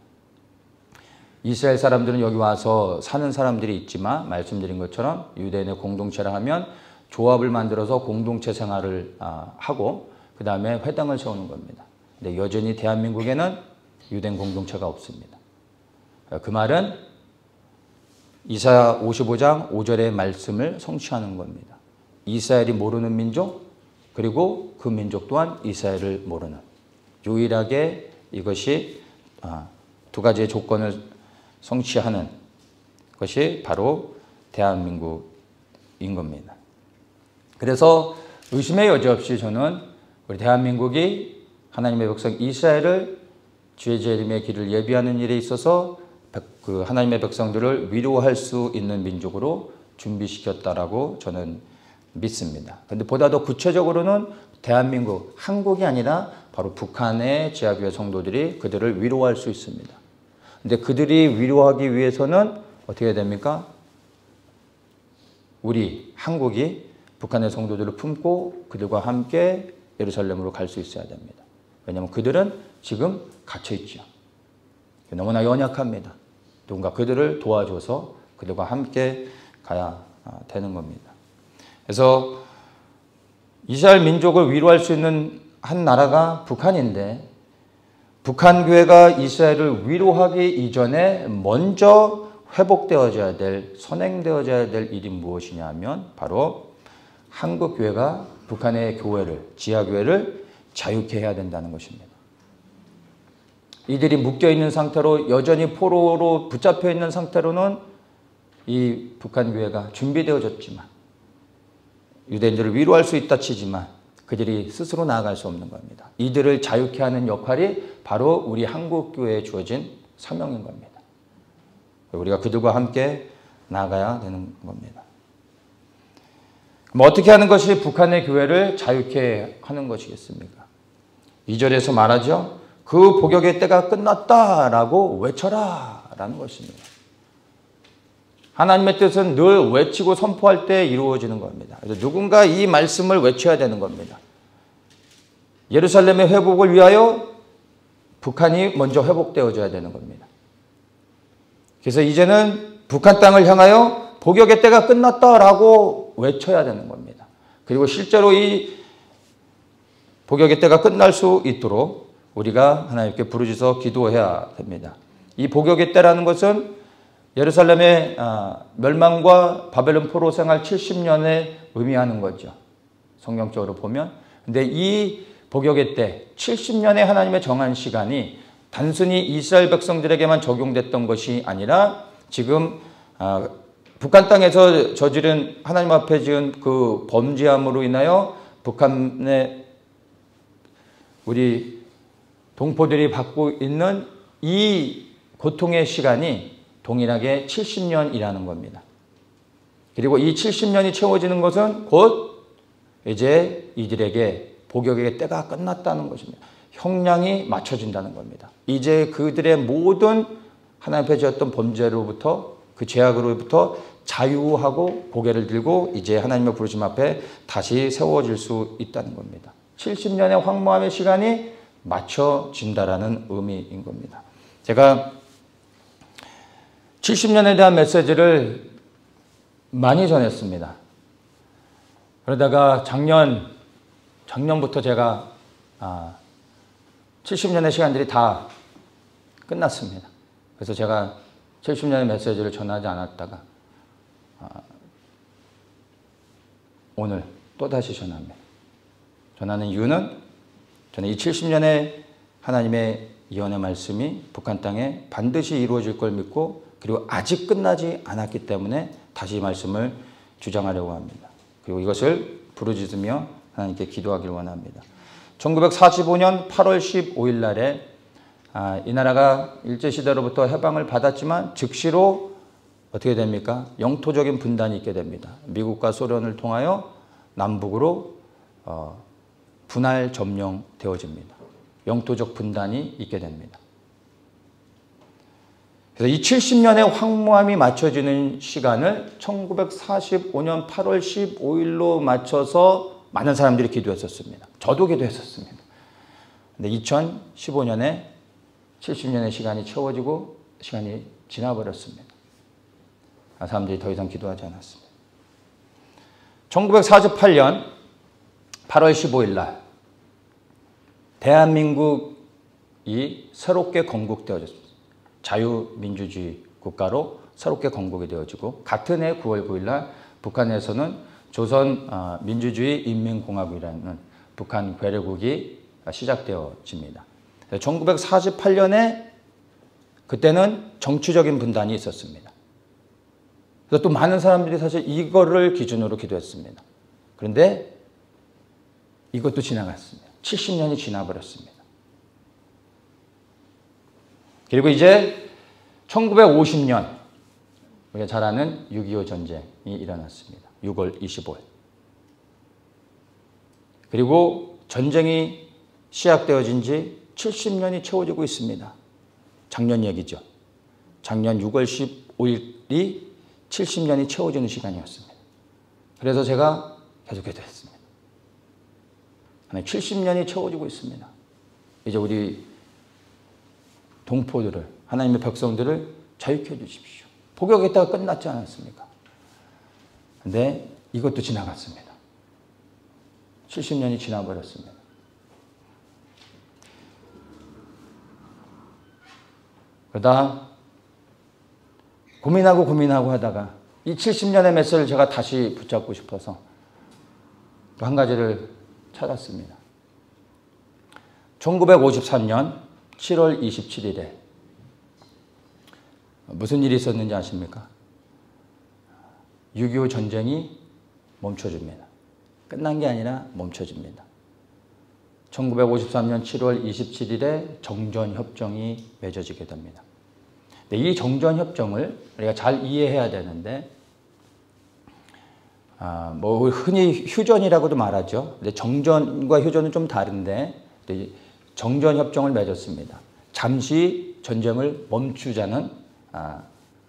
이스라엘 사람들은 여기 와서 사는 사람들이 있지만 말씀드린 것처럼 유대인의 공동체라 하면 조합을 만들어서 공동체 생활을 하고 그 다음에 회당을 세우는 겁니다. 근데 여전히 대한민국에는 유대인 공동체가 없습니다. 그 말은 이사야 55장 5절의 말씀을 성취하는 겁니다. 이스라엘이 모르는 민족 그리고 그 민족 또한 이스라엘을 모르는 유일하게 이것이 두 가지의 조건을 성취하는 것이 바로 대한민국인 겁니다. 그래서 의심의 여지 없이 저는 우리 대한민국이 하나님의 백성 이스라엘을 주의 재림의 길을 예비하는 일에 있어서 그 하나님의 백성들을 위로할 수 있는 민족으로 준비시켰다라고 저는 믿습니다. 그런데 보다 더 구체적으로는 대한민국, 한국이 아니라 바로 북한의 지하교회 성도들이 그들을 위로할 수 있습니다. 근데 그들이 위로하기 위해서는 어떻게 해야 됩니까? 우리 한국이 북한의 성도들을 품고 그들과 함께 예루살렘으로 갈 수 있어야 됩니다. 왜냐하면 그들은 지금 갇혀 있죠. 너무나 연약합니다. 누군가 그들을 도와줘서 그들과 함께 가야 되는 겁니다. 그래서 이스라엘 민족을 위로할 수 있는 한 나라가 북한인데 북한 교회가 이스라엘을 위로하기 이전에 먼저 회복되어져야 될, 선행되어져야 될 일이 무엇이냐 하면 바로 한국 교회가 북한의 교회를, 지하교회를 자유케 해야 된다는 것입니다. 이들이 묶여있는 상태로 여전히 포로로 붙잡혀 있는 상태로는 이 북한 교회가 준비되어졌지만 유대인들을 위로할 수 있다 치지만 그들이 스스로 나아갈 수 없는 겁니다. 이들을 자유케 하는 역할이 바로 우리 한국 교회에 주어진 사명인 겁니다. 우리가 그들과 함께 나아가야 되는 겁니다. 그럼 어떻게 하는 것이 북한의 교회를 자유케 하는 것이겠습니까? 2절에서 말하죠. 그 복역의 때가 끝났다라고 외쳐라 라는 것입니다. 하나님의 뜻은 늘 외치고 선포할 때 이루어지는 겁니다. 그래서 누군가 이 말씀을 외쳐야 되는 겁니다. 예루살렘의 회복을 위하여 북한이 먼저 회복되어져야 되는 겁니다. 그래서 이제는 북한 땅을 향하여 복역의 때가 끝났다라고 외쳐야 되는 겁니다. 그리고 실제로 이 복역의 때가 끝날 수 있도록 우리가 하나님께 부르짖어 기도해야 됩니다. 이 복역의 때라는 것은 예루살렘의 멸망과 바벨론 포로 생활 70년을 의미하는 거죠. 성경적으로 보면. 근데 이 복역의 때 70년의 하나님의 정한 시간이 단순히 이스라엘 백성들에게만 적용됐던 것이 아니라 지금 북한 땅에서 저지른 하나님 앞에 지은 그 범죄함으로 인하여 북한의 우리 동포들이 받고 있는 이 고통의 시간이 동일하게 70년이라는 겁니다. 그리고 이 70년이 채워지는 것은 곧 이제 이들에게 복역의 때가 끝났다는 것입니다. 형량이 맞춰진다는 겁니다. 이제 그들의 모든 하나님 앞에 지었던 범죄로부터 그 죄악으로부터 자유하고 고개를 들고 이제 하나님의 부르심 앞에 다시 세워질 수 있다는 겁니다. 70년의 황무함의 시간이 맞춰진다라는 의미인 겁니다. 제가 70년에 대한 메시지를 많이 전했습니다. 그러다가 작년부터 제가 70년의 시간들이 다 끝났습니다. 그래서 제가 70년의 메시지를 전하지 않았다가 오늘 또다시 전합니다. 전하는 이유는 저는 이 70년의 하나님의 예언의 말씀이 북한 땅에 반드시 이루어질 걸 믿고 그리고 아직 끝나지 않았기 때문에 다시 이 말씀을 주장하려고 합니다. 그리고 이것을 부르짖으며 하나님께 기도하기를 원합니다. 1945년 8월 15일 날에 이 나라가 일제시대로부터 해방을 받았지만 즉시로 어떻게 됩니까? 영토적인 분단이 있게 됩니다. 미국과 소련을 통하여 남북으로 분할 점령되어집니다. 영토적 분단이 있게 됩니다. 그래서 이 70년의 황무함이 맞춰지는 시간을 1945년 8월 15일로 맞춰서 많은 사람들이 기도했었습니다. 저도 기도했었습니다. 근데 2015년에 70년의 시간이 채워지고 시간이 지나버렸습니다. 사람들이 더 이상 기도하지 않았습니다. 1948년 8월 15일 날 대한민국이 새롭게 건국되어졌습니다. 자유민주주의 국가로 새롭게 건국이 되어지고 같은 해 9월 9일 날 북한에서는 조선민주주의 인민공화국이라는 북한 괴뢰국이 시작되어집니다. 1948년에 그때는 정치적인 분단이 있었습니다. 그래서 또 많은 사람들이 사실 이거를 기준으로 기도했습니다. 그런데 이것도 지나갔습니다. 70년이 지나버렸습니다. 그리고 이제 1950년 우리가 잘 아는 6.25 전쟁이 일어났습니다. 6월 25일. 그리고 전쟁이 시작되어진 지 70년이 채워지고 있습니다. 작년 얘기죠. 작년 6월 15일이 70년이 채워지는 시간이었습니다. 그래서 제가 계속 기도했습니다. 70년이 채워지고 있습니다. 이제 우리 동포들을, 하나님의 백성들을 자유케 해주십시오. 복역했다가 끝났지 않았습니까? 근데 이것도 지나갔습니다. 70년이 지나버렸습니다. 그러다 고민하고 하다가 이 70년의 메시지를 제가 다시 붙잡고 싶어서 한 가지를 찾았습니다. 1953년 7월 27일에 무슨 일이 있었는지 아십니까? 6.25 전쟁이 멈춰집니다. 끝난 게 아니라 멈춰집니다. 1953년 7월 27일에 정전협정이 맺어지게 됩니다. 이 정전협정을 우리가 잘 이해해야 되는데 뭐 흔히 휴전이라고도 말하죠. 근데 정전과 휴전은 좀 다른데 정전협정을 맺었습니다. 잠시 전쟁을 멈추자는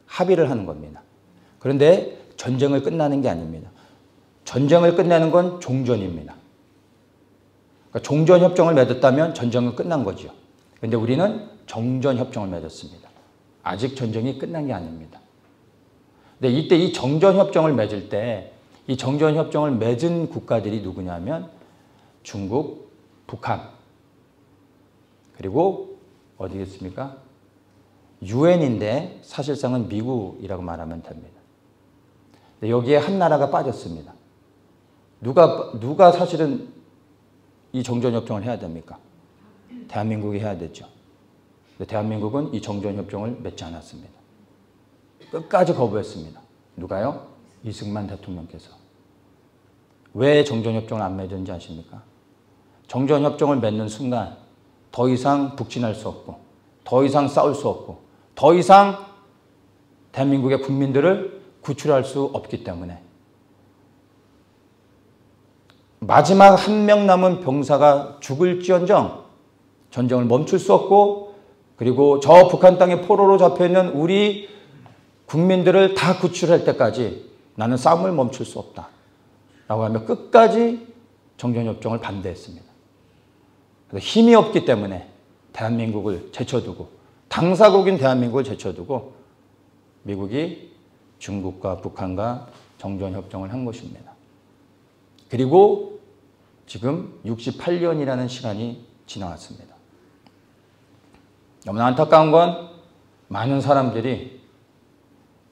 합의를 하는 겁니다. 그런데 전쟁을 끝나는 게 아닙니다. 전쟁을 끝내는 건 종전입니다. 그러니까 종전협정을 맺었다면 전쟁은 끝난 거죠. 그런데 우리는 정전협정을 맺었습니다. 아직 전쟁이 끝난 게 아닙니다. 근데 이때 이 정전협정을 맺을 때 이 정전협정을 맺은 국가들이 누구냐면 중국, 북한, 그리고 어디겠습니까? 유엔인데 사실상은 미국이라고 말하면 됩니다. 근데 여기에 한 나라가 빠졌습니다. 누가 사실은 이 정전협정을 해야 됩니까? 대한민국이 해야 되죠. 근데 대한민국은 이 정전협정을 맺지 않았습니다. 끝까지 거부했습니다. 누가요? 이승만 대통령께서. 왜 정전협정을 안 맺었는지 아십니까? 정전협정을 맺는 순간 더 이상 북진할 수 없고 더 이상 싸울 수 없고 더 이상 대한민국의 국민들을 구출할 수 없기 때문에 마지막 한 명 남은 병사가 죽을지언정 전쟁을 멈출 수 없고 그리고 저 북한 땅에 포로로 잡혀있는 우리 국민들을 다 구출할 때까지 나는 싸움을 멈출 수 없다 라고 하며 끝까지 정전협정을 반대했습니다. 그래서 힘이 없기 때문에 대한민국을 제쳐두고 당사국인 대한민국을 제쳐두고 미국이 중국과 북한과 정전협정을 한 것입니다. 그리고 지금 68년이라는 시간이 지나왔습니다. 너무나 안타까운 건 많은 사람들이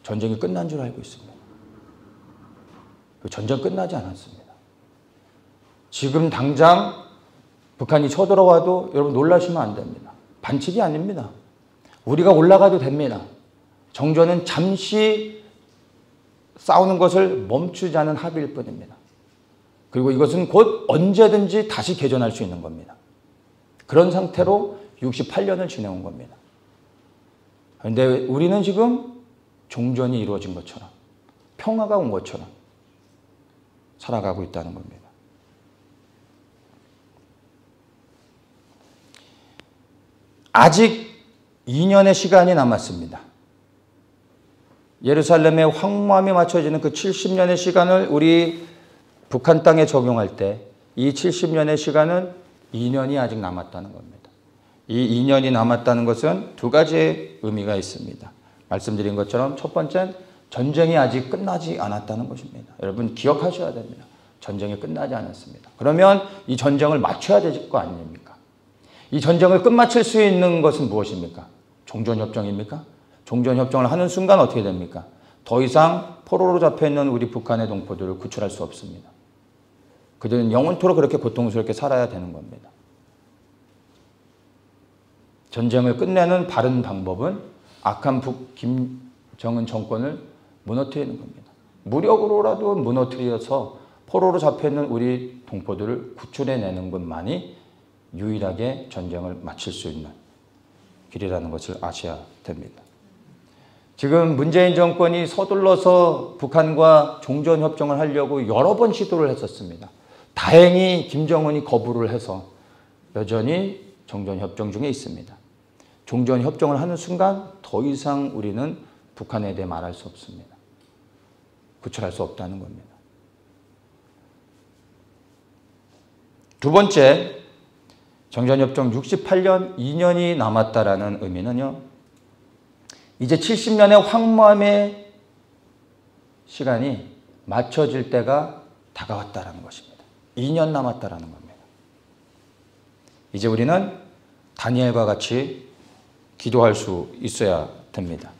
전쟁이 끝난 줄 알고 있습니다. 전쟁 끝나지 않았습니다. 지금 당장 북한이 쳐들어와도 여러분 놀라시면 안 됩니다. 반칙이 아닙니다. 우리가 올라가도 됩니다. 정전은 잠시 싸우는 것을 멈추자는 합의일 뿐입니다. 그리고 이것은 곧 언제든지 다시 개전할 수 있는 겁니다. 그런 상태로 68년을 지내온 겁니다. 그런데 우리는 지금 종전이 이루어진 것처럼 평화가 온 것처럼 살아가고 있다는 겁니다. 아직 2년의 시간이 남았습니다. 예루살렘의 황무함이 맞춰지는 그 70년의 시간을 우리 북한 땅에 적용할 때 이 70년의 시간은 2년이 아직 남았다는 겁니다. 이 2년이 남았다는 것은 두 가지의 의미가 있습니다. 말씀드린 것처럼 첫 번째는 전쟁이 아직 끝나지 않았다는 것입니다. 여러분 기억하셔야 됩니다. 전쟁이 끝나지 않았습니다. 그러면 이 전쟁을 맞춰야 될 거 아닙니까? 이 전쟁을 끝마칠 수 있는 것은 무엇입니까? 종전협정입니까? 종전협정을 하는 순간 어떻게 됩니까? 더 이상 포로로 잡혀있는 우리 북한의 동포들을 구출할 수 없습니다. 그들은 영원토록 그렇게 고통스럽게 살아야 되는 겁니다. 전쟁을 끝내는 바른 방법은 악한 김정은 정권을 무너뜨리는 겁니다. 무력으로라도 무너뜨려서 포로로 잡혀있는 우리 동포들을 구출해내는 것만이 유일하게 전쟁을 마칠 수 있는 길이라는 것을 아셔야 됩니다. 지금 문재인 정권이 서둘러서 북한과 종전협정을 하려고 여러 번 시도를 했었습니다. 다행히 김정은이 거부를 해서 여전히 종전협정 중에 있습니다. 종전협정을 하는 순간 더 이상 우리는 북한에 대해 말할 수 없습니다. 구출할 수 없다는 겁니다. 두 번째, 종전협정 68년 2년이 남았다라는 의미는요. 이제 70년의 황무함의 시간이 맞춰질 때가 다가왔다라는 것입니다. 2년 남았다라는 겁니다. 이제 우리는 다니엘과 같이 기도할 수 있어야 됩니다.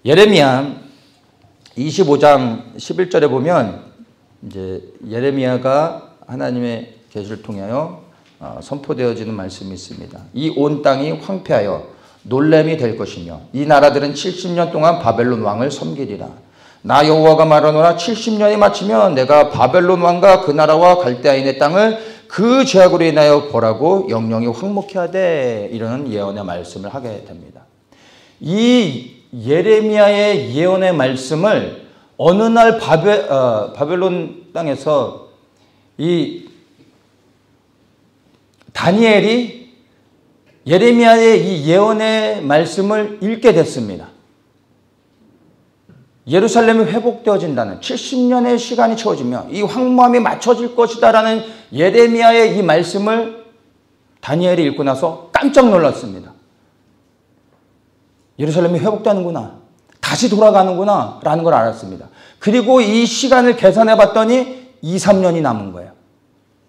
예레미야 25장 11절에 보면 이제 예레미야가 하나님의 계시를 통하여 선포되어지는 말씀이 있습니다. 이 온 땅이 황폐하여 놀램이 될 것이며 이 나라들은 70년 동안 바벨론 왕을 섬기리라. 나 여호와가 말하노라 70년이 마치면 내가 바벨론 왕과 그 나라와 갈대아인의 땅을 그 죄악으로 인하여 벌하고 영영이 황목해 하되 이러는 예언의 말씀을 하게 됩니다. 이 예레미야의 예언의 말씀을 어느 날 바벨론 땅에서 이 다니엘이 예레미야의 이 예언의 말씀을 읽게 됐습니다. 예루살렘이 회복되어진다는 70년의 시간이 채워지며 이 황무함이 맞춰질 것이다라는 예레미야의 이 말씀을 다니엘이 읽고 나서 깜짝 놀랐습니다. 예루살렘이 회복되는구나. 다시 돌아가는구나 라는 걸 알았습니다. 그리고 이 시간을 계산해 봤더니 2, 3년이 남은 거예요.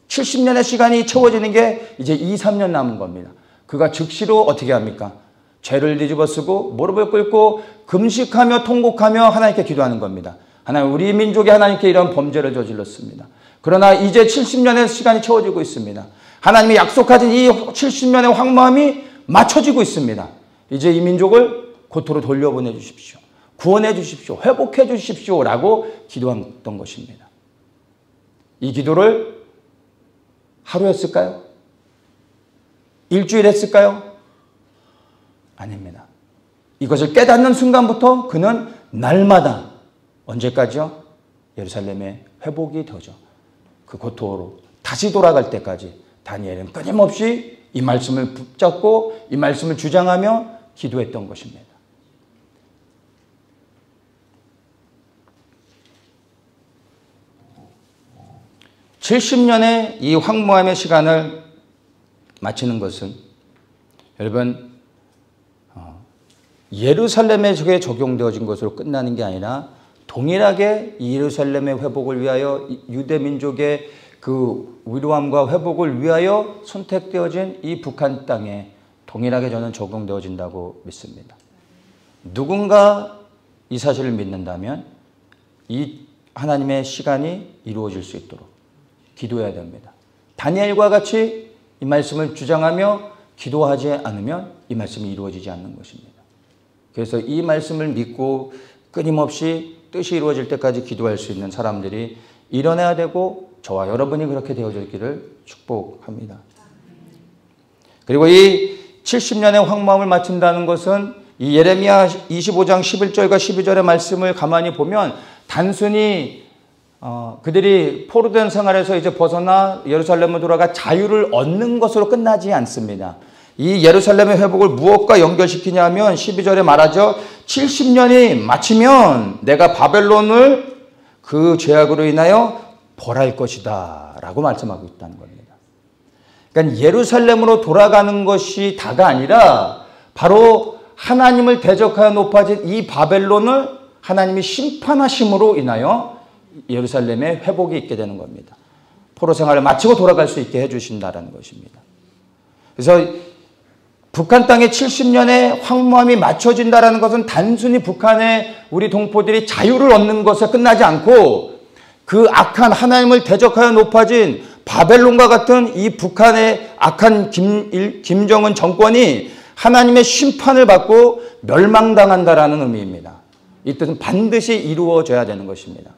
70년의 시간이 채워지는 게 이제 2, 3년 남은 겁니다. 그가 즉시로 어떻게 합니까? 죄를 뒤집어쓰고 무릎을 꿇고 금식하며 통곡하며 하나님께 기도하는 겁니다. 하나님, 우리 민족이 하나님께 이런 범죄를 저질렀습니다. 그러나 이제 70년의 시간이 채워지고 있습니다. 하나님이 약속하신 이 70년의 황무함이 맞춰지고 있습니다. 이제 이 민족을 고토로 돌려보내 주십시오. 구원해 주십시오. 회복해 주십시오. 라고 기도했던 것입니다. 이 기도를 하루 했을까요? 일주일 했을까요? 아닙니다. 이것을 깨닫는 순간부터 그는 날마다 언제까지요? 예루살렘의 회복이 되죠. 그 고토로 다시 돌아갈 때까지 다니엘은 끊임없이 이 말씀을 붙잡고 이 말씀을 주장하며 기도했던 것입니다. (70년의) 이 황무함의 시간을 마치는 것은 여러분 예루살렘에 저게 적용되어진 것으로 끝나는 게 아니라 동일하게 예루살렘의 회복을 위하여 유대 민족의 그 위로함과 회복을 위하여 선택되어진 이 북한 땅에 동일하게 저는 적용되어진다고 믿습니다. 누군가 이 사실을 믿는다면 이 하나님의 시간이 이루어질 수 있도록 기도해야 됩니다. 다니엘과 같이 이 말씀을 주장하며 기도하지 않으면 이 말씀이 이루어지지 않는 것입니다. 그래서 이 말씀을 믿고 끊임없이 뜻이 이루어질 때까지 기도할 수 있는 사람들이 일어나야 되고 저와 여러분이 그렇게 되어질기를 축복합니다. 그리고 이 70년의 황무함을 마친다는 것은 이 예레미야 25장 11절과 12절의 말씀을 가만히 보면 단순히 그들이 포로된 생활에서 이제 벗어나 예루살렘으로 돌아가 자유를 얻는 것으로 끝나지 않습니다. 이 예루살렘의 회복을 무엇과 연결시키냐 하면 12절에 말하죠. 70년이 마치면 내가 바벨론을 그 죄악으로 인하여 벌할 것이다 라고 말씀하고 있다는 겁니다. 그러니까 예루살렘으로 돌아가는 것이 다가 아니라 바로 하나님을 대적하여 높아진 이 바벨론을 하나님이 심판하심으로 인하여 예루살렘에 회복이 있게 되는 겁니다. 포로 생활을 마치고 돌아갈 수 있게 해주신다는 것입니다. 그래서 북한 땅에 70년의 황무함이 맞춰진다는 것은 단순히 북한의 우리 동포들이 자유를 얻는 것에 끝나지 않고 그 악한 하나님을 대적하여 높아진 바벨론과 같은 이 북한의 악한 김정은 정권이 하나님의 심판을 받고 멸망당한다라는 의미입니다. 이 뜻은 반드시 이루어져야 되는 것입니다.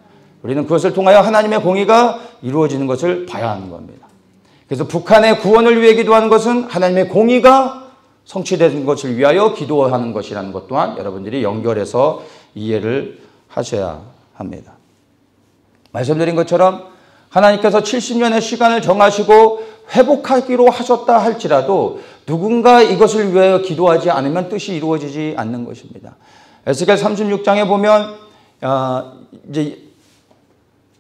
우리는 그것을 통하여 하나님의 공의가 이루어지는 것을 봐야 하는 겁니다. 그래서 북한의 구원을 위해 기도하는 것은 하나님의 공의가 성취되는 것을 위하여 기도하는 것이라는 것 또한 여러분들이 연결해서 이해를 하셔야 합니다. 말씀드린 것처럼 하나님께서 70년의 시간을 정하시고 회복하기로 하셨다 할지라도 누군가 이것을 위하여 기도하지 않으면 뜻이 이루어지지 않는 것입니다. 에스겔 36장에 보면 이제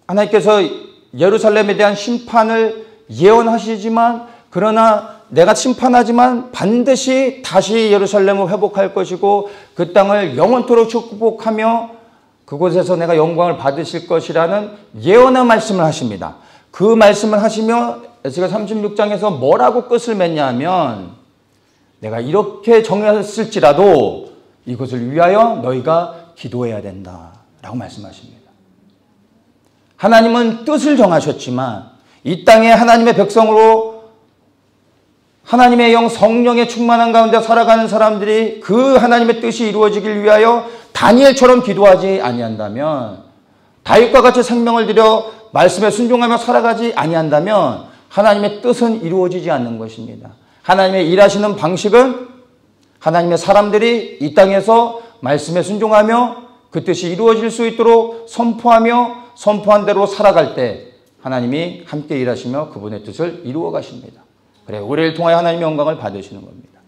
하나님께서 예루살렘에 대한 심판을 예언하시지만 그러나 내가 심판하지만 반드시 다시 예루살렘을 회복할 것이고 그 땅을 영원토록 축복하며 그곳에서 내가 영광을 받으실 것이라는 예언의 말씀을 하십니다. 그 말씀을 하시며 에스겔 36장에서 뭐라고 끝을 맺냐 하면 내가 이렇게 정했을지라도 이것을 위하여 너희가 기도해야 된다라고 말씀하십니다. 하나님은 뜻을 정하셨지만 이 땅에 하나님의 백성으로 하나님의 영 성령의 충만한 가운데 살아가는 사람들이 그 하나님의 뜻이 이루어지길 위하여 다니엘처럼 기도하지 아니한다면 다윗과 같이 생명을 들여 말씀에 순종하며 살아가지 아니한다면 하나님의 뜻은 이루어지지 않는 것입니다. 하나님의 일하시는 방식은 하나님의 사람들이 이 땅에서 말씀에 순종하며 그 뜻이 이루어질 수 있도록 선포하며 선포한 대로 살아갈 때 하나님이 함께 일하시며 그분의 뜻을 이루어 가십니다. 그래 우리를 통하여 하나님의 영광을 받으시는 겁니다.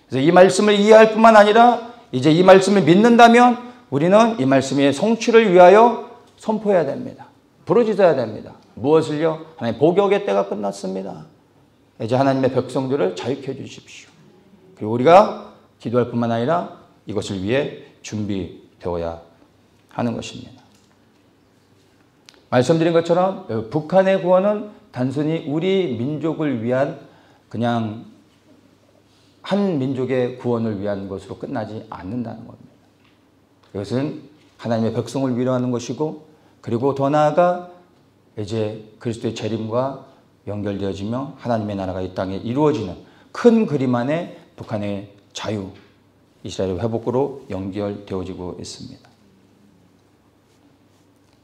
그래서 이 말씀을 이해할 뿐만 아니라 이제 이 말씀을 믿는다면 우리는 이 말씀의 성취를 위하여 선포해야 됩니다. 부르짖어야 됩니다. 무엇을요? 하나님 복역의 때가 끝났습니다. 이제 하나님의 백성들을 자유케 해주십시오. 그리고 우리가 기도할 뿐만 아니라 이것을 위해 준비되어야 하는 것입니다. 말씀드린 것처럼 북한의 구원은 단순히 우리 민족을 위한 그냥 한 민족의 구원을 위한 것으로 끝나지 않는다는 겁니다. 이것은 하나님의 백성을 위로하는 것이고 그리고 더 나아가 이제 그리스도의 재림과 연결되어지며 하나님의 나라가 이 땅에 이루어지는 큰 그림 안에 북한의 자유, 이스라엘의 회복으로 연결되어지고 있습니다.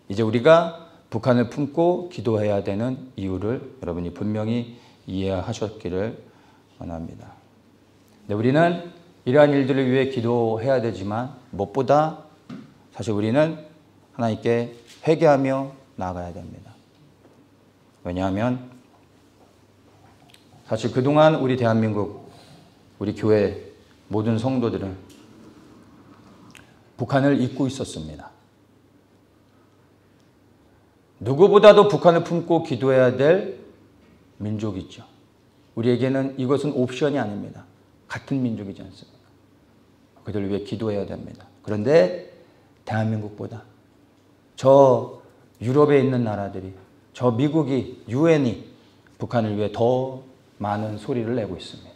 이제 우리가 북한을 품고 기도해야 되는 이유를 여러분이 분명히 이해하셨기를 원합니다. 네, 우리는 이러한 일들을 위해 기도해야 되지만 무엇보다 사실 우리는 하나님께 회개하며 나아가야 됩니다. 왜냐하면 사실 그동안 우리 대한민국, 우리 교회 모든 성도들은 북한을 잊고 있었습니다. 누구보다도 북한을 품고 기도해야 될 민족이죠. 우리에게는 이것은 옵션이 아닙니다. 같은 민족이지 않습니까? 그들을 위해 기도해야 됩니다. 그런데 대한민국보다 저 유럽에 있는 나라들이, 저 미국이, 유엔이 북한을 위해 더 많은 소리를 내고 있습니다.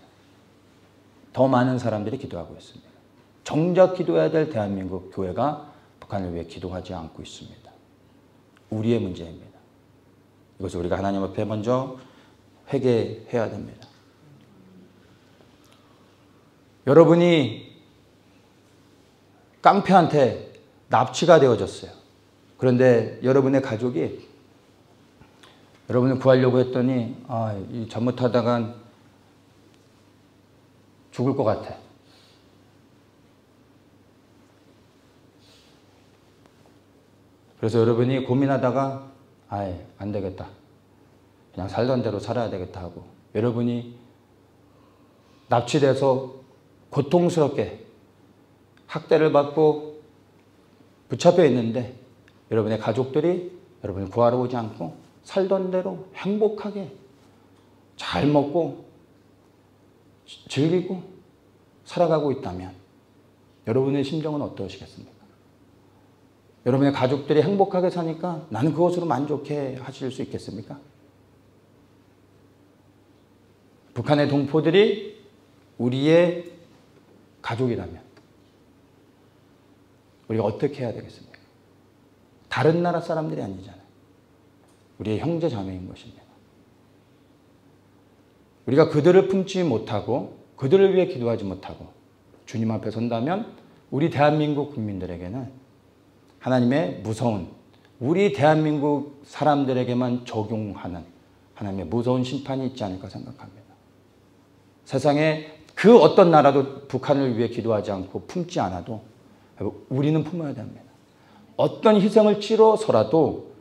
더 많은 사람들이 기도하고 있습니다. 정작 기도해야 될 대한민국 교회가 북한을 위해 기도하지 않고 있습니다. 우리의 문제입니다. 이것을 우리가 하나님 앞에 먼저 회개해야 됩니다. 여러분이 깡패한테 납치가 되어졌어요. 그런데 여러분의 가족이 여러분을 구하려고 했더니 잘못하다간 죽을 것 같아. 그래서 여러분이 고민하다가 안 되겠다. 그냥 살던 대로 살아야 되겠다 하고 여러분이 납치돼서 고통스럽게 학대를 받고 붙잡혀 있는데 여러분의 가족들이 여러분을 구하러 오지 않고 살던 대로 행복하게 잘 먹고 즐기고 살아가고 있다면 여러분의 심정은 어떠시겠습니까? 여러분의 가족들이 행복하게 사니까 나는 그것으로 만족해 하실 수 있겠습니까? 북한의 동포들이 우리의 가족이라면 우리가 어떻게 해야 되겠습니까? 다른 나라 사람들이 아니잖아요. 우리의 형제 자매인 것입니다. 우리가 그들을 품지 못하고 그들을 위해 기도하지 못하고 주님 앞에 선다면 우리 대한민국 국민들에게는 하나님의 무서운 우리 대한민국 사람들에게만 적용하는 하나님의 무서운 심판이 있지 않을까 생각합니다. 세상에 그 어떤 나라도 북한을 위해 기도하지 않고 품지 않아도 우리는 품어야 됩니다. 어떤 희생을 치러서라도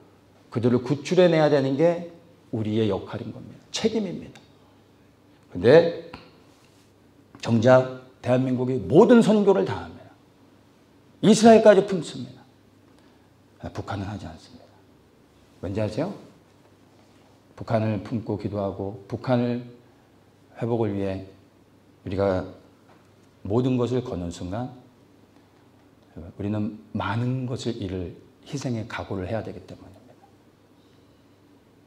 그들을 구출해내야 되는 게 우리의 역할인 겁니다. 책임입니다. 그런데 정작 대한민국이 모든 선교를 다 합니다. 이스라엘까지 품습니다. 북한은 하지 않습니다. 왠지 아세요? 북한을 품고 기도하고 북한을 회복을 위해 우리가 모든 것을 거는 순간 우리는 많은 것을 잃을 희생의 각오를 해야 되기 때문입니다.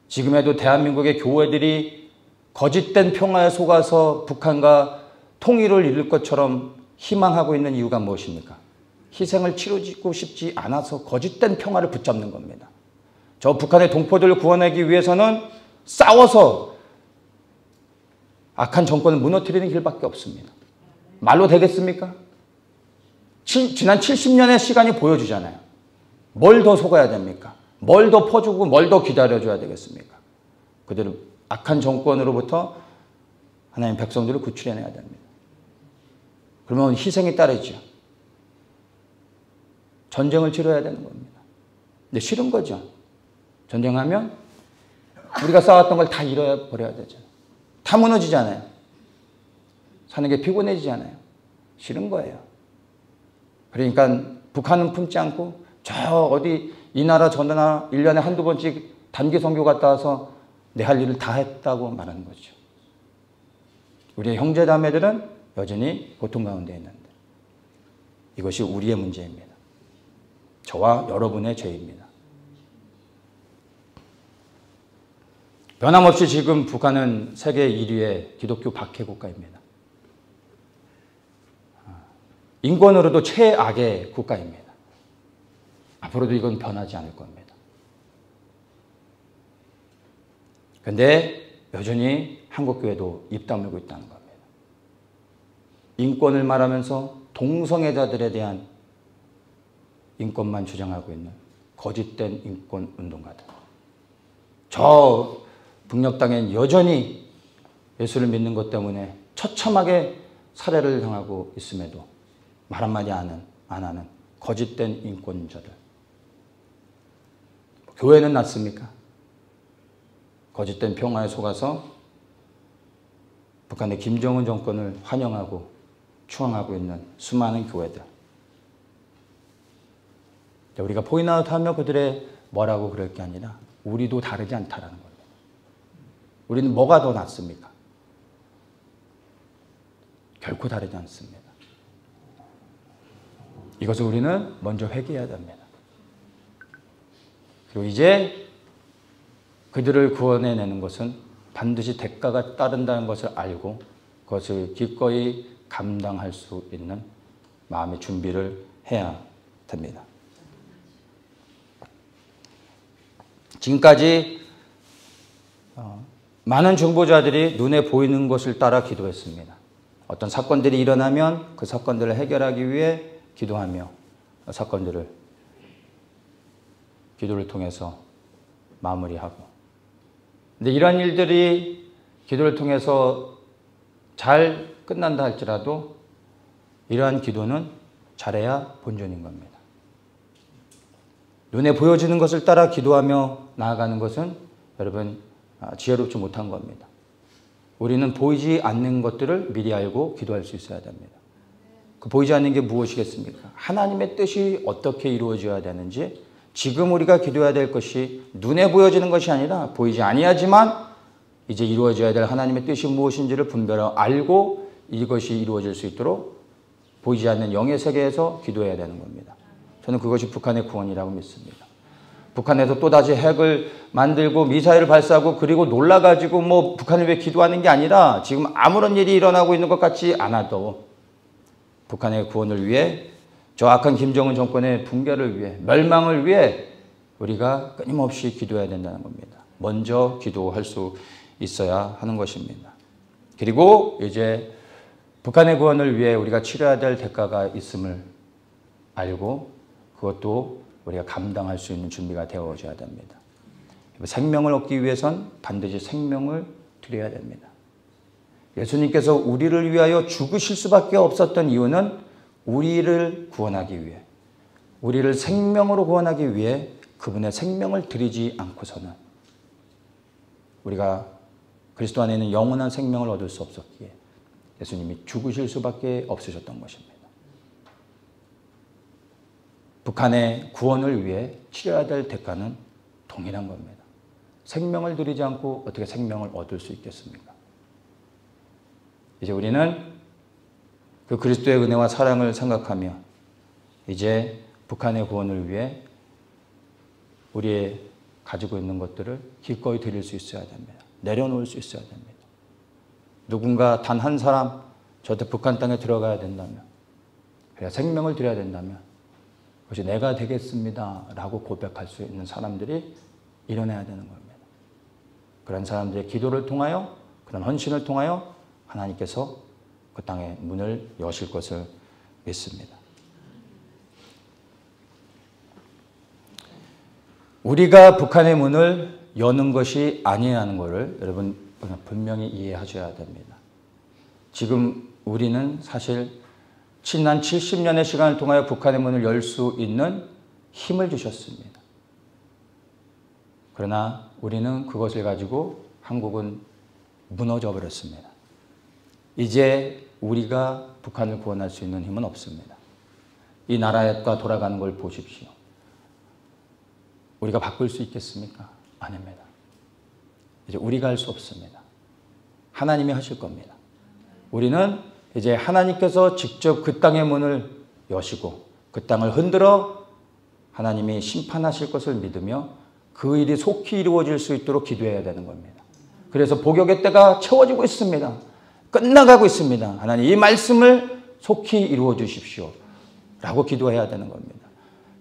지금에도 대한민국의 교회들이 거짓된 평화에 속아서 북한과 통일을 이룰 것처럼 희망하고 있는 이유가 무엇입니까? 희생을 치르고 싶지 않아서 거짓된 평화를 붙잡는 겁니다. 저 북한의 동포들을 구원하기 위해서는 싸워서 악한 정권을 무너뜨리는 길밖에 없습니다. 말로 되겠습니까? 지난 70년의 시간이 보여주잖아요. 뭘 더 속아야 됩니까? 뭘 더 퍼주고 뭘 더 기다려줘야 되겠습니까? 그들은 악한 정권으로부터 하나님 백성들을 구출해내야 됩니다. 그러면 희생이 따르죠. 전쟁을 치러야 되는 겁니다. 근데 싫은 거죠. 전쟁하면 우리가 쌓았던 걸 다 잃어버려야 되죠. 다 무너지잖아요. 사는 게 피곤해지잖아요. 싫은 거예요. 그러니까 북한은 품지 않고 저 어디 이 나라 저 나라 1년에 한두 번씩 단기 선교 갔다 와서 내 할 일을 다 했다고 말하는 거죠. 우리의 형제 자매들은 여전히 고통 가운데 있는데 이것이 우리의 문제입니다. 저와 여러분의 죄입니다. 변함없이 지금 북한은 세계 1위의 기독교 박해 국가입니다. 인권으로도 최악의 국가입니다. 앞으로도 이건 변하지 않을 겁니다. 그런데 여전히 한국교회도 입 다물고 있다는 겁니다. 인권을 말하면서 동성애자들에 대한 인권만 주장하고 있는 거짓된 인권 운동가들. 저 북녘 땅엔 여전히 예수를 믿는 것 때문에 처참하게 살해를 당하고 있음에도 말 한마디 안 하는 거짓된 인권자들. 교회는 낫습니까? 거짓된 평화에 속아서 북한의 김정은 정권을 환영하고 추앙하고 있는 수많은 교회들. 우리가 포인트아웃 하며 그들의 뭐라고 그럴 게 아니라 우리도 다르지 않다라는 겁니다. 우리는 뭐가 더 낫습니까? 결코 다르지 않습니다. 이것을 우리는 먼저 회개해야 됩니다. 그리고 이제 그들을 구원해내는 것은 반드시 대가가 따른다는 것을 알고 그것을 기꺼이 감당할 수 있는 마음의 준비를 해야 됩니다. 지금까지 많은 중보자들이 눈에 보이는 것을 따라 기도했습니다. 어떤 사건들이 일어나면 그 사건들을 해결하기 위해 기도하며 사건들을 기도를 통해서 마무리하고, 근데 이러한 일들이 기도를 통해서 잘 끝난다 할지라도 이러한 기도는 잘해야 본전인 겁니다. 눈에 보여지는 것을 따라 기도하며 나아가는 것은 여러분 지혜롭지 못한 겁니다. 우리는 보이지 않는 것들을 미리 알고 기도할 수 있어야 됩니다. 그 보이지 않는 게 무엇이겠습니까? 하나님의 뜻이 어떻게 이루어져야 되는지, 지금 우리가 기도해야 될 것이 눈에 보여지는 것이 아니라 보이지 아니하지만 이제 이루어져야 될 하나님의 뜻이 무엇인지를 분별하고 알고 이것이 이루어질 수 있도록 보이지 않는 영의 세계에서 기도해야 되는 겁니다. 저는 그것이 북한의 구원이라고 믿습니다. 북한에서 또다시 핵을 만들고 미사일을 발사하고 그리고 놀라가지고 뭐 북한을 위해 기도하는 게 아니라 지금 아무런 일이 일어나고 있는 것 같지 않아도 북한의 구원을 위해, 저 악한 김정은 정권의 붕괴를 위해, 멸망을 위해 우리가 끊임없이 기도해야 된다는 겁니다. 먼저 기도할 수 있어야 하는 것입니다. 그리고 이제 북한의 구원을 위해 우리가 치러야 될 대가가 있음을 알고 그것도 우리가 감당할 수 있는 준비가 되어져야 됩니다. 생명을 얻기 위해선 반드시 생명을 드려야 됩니다. 예수님께서 우리를 위하여 죽으실 수밖에 없었던 이유는 우리를 구원하기 위해, 우리를 생명으로 구원하기 위해 그분의 생명을 드리지 않고서는 우리가 그리스도 안에 있는 영원한 생명을 얻을 수 없었기에 예수님이 죽으실 수밖에 없으셨던 것입니다. 북한의 구원을 위해 치러야 될 대가는 동일한 겁니다. 생명을 드리지 않고 어떻게 생명을 얻을 수 있겠습니까? 이제 우리는 그 그리스도의 은혜와 사랑을 생각하며 이제 북한의 구원을 위해 우리의 가지고 있는 것들을 기꺼이 드릴 수 있어야 됩니다. 내려놓을 수 있어야 됩니다. 누군가 단 한 사람 저한테 북한 땅에 들어가야 된다면, 그래야 생명을 드려야 된다면 그것이 내가 되겠습니다 라고 고백할 수 있는 사람들이 일어나야 되는 겁니다. 그런 사람들의 기도를 통하여, 그런 헌신을 통하여 하나님께서 그 땅의 문을 여실 것을 믿습니다. 우리가 북한의 문을 여는 것이 아니라는 것을 여러분 분명히 이해하셔야 됩니다. 지금 우리는 사실 지난 70년의 시간을 통하여 북한의 문을 열 수 있는 힘을 주셨습니다. 그러나 우리는 그것을 가지고 한국은 무너져 버렸습니다. 이제 우리가 북한을 구원할 수 있는 힘은 없습니다. 이 나라가 돌아가는 걸 보십시오. 우리가 바꿀 수 있겠습니까? 아닙니다. 이제 우리가 할 수 없습니다. 하나님이 하실 겁니다. 우리는 이제 하나님께서 직접 그 땅의 문을 여시고 그 땅을 흔들어 하나님이 심판하실 것을 믿으며 그 일이 속히 이루어질 수 있도록 기도해야 되는 겁니다. 그래서 복역의 때가 채워지고 있습니다. 끝나가고 있습니다. 하나님 이 말씀을 속히 이루어 주십시오 라고 기도해야 되는 겁니다.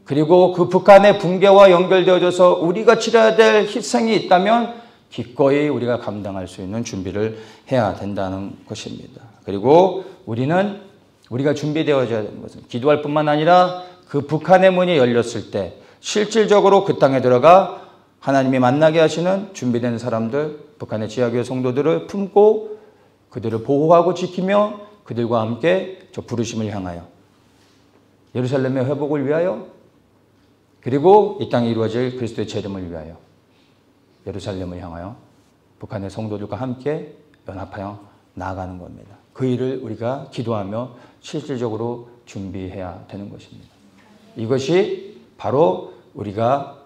그리고 그 북한의 붕괴와 연결되어져서 우리가 치러야 될 희생이 있다면 기꺼이 우리가 감당할 수 있는 준비를 해야 된다는 것입니다. 그리고 우리가 준비되어져야 되는 것은 기도할 뿐만 아니라 그 북한의 문이 열렸을 때 실질적으로 그 땅에 들어가 하나님이 만나게 하시는 준비된 사람들, 북한의 지하교회 성도들을 품고 그들을 보호하고 지키며 그들과 함께 저 부르심을 향하여 예루살렘의 회복을 위하여 그리고 이 땅에 이루어질 그리스도의 재림을 위하여 예루살렘을 향하여 북한의 성도들과 함께 연합하여 나아가는 겁니다. 그 일을 우리가 기도하며 실질적으로 준비해야 되는 것입니다. 이것이 바로 우리가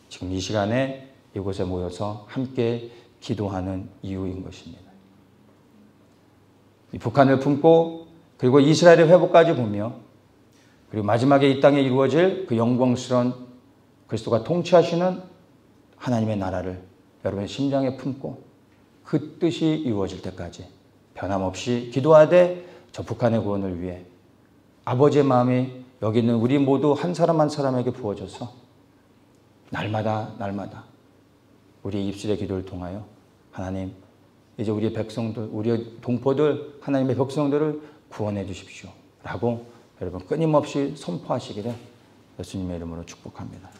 지금 이 시간에 이곳에 모여서 함께 기도하는 이유인 것입니다. 이 북한을 품고 그리고 이스라엘의 회복까지 보며 그리고 마지막에 이 땅에 이루어질 그 영광스러운 그리스도가 통치하시는 하나님의 나라를 여러분의 심장에 품고 그 뜻이 이루어질 때까지 변함없이 기도하되 저 북한의 구원을 위해 아버지의 마음이 여기 있는 우리 모두 한 사람 한 사람에게 부어져서 날마다 우리의 입술의 기도를 통하여 하나님 이제 우리의 백성들, 우리의 동포들, 하나님의 백성들을 구원해 주십시오 라고 여러분 끊임없이 선포하시기를 예수님의 이름으로 축복합니다.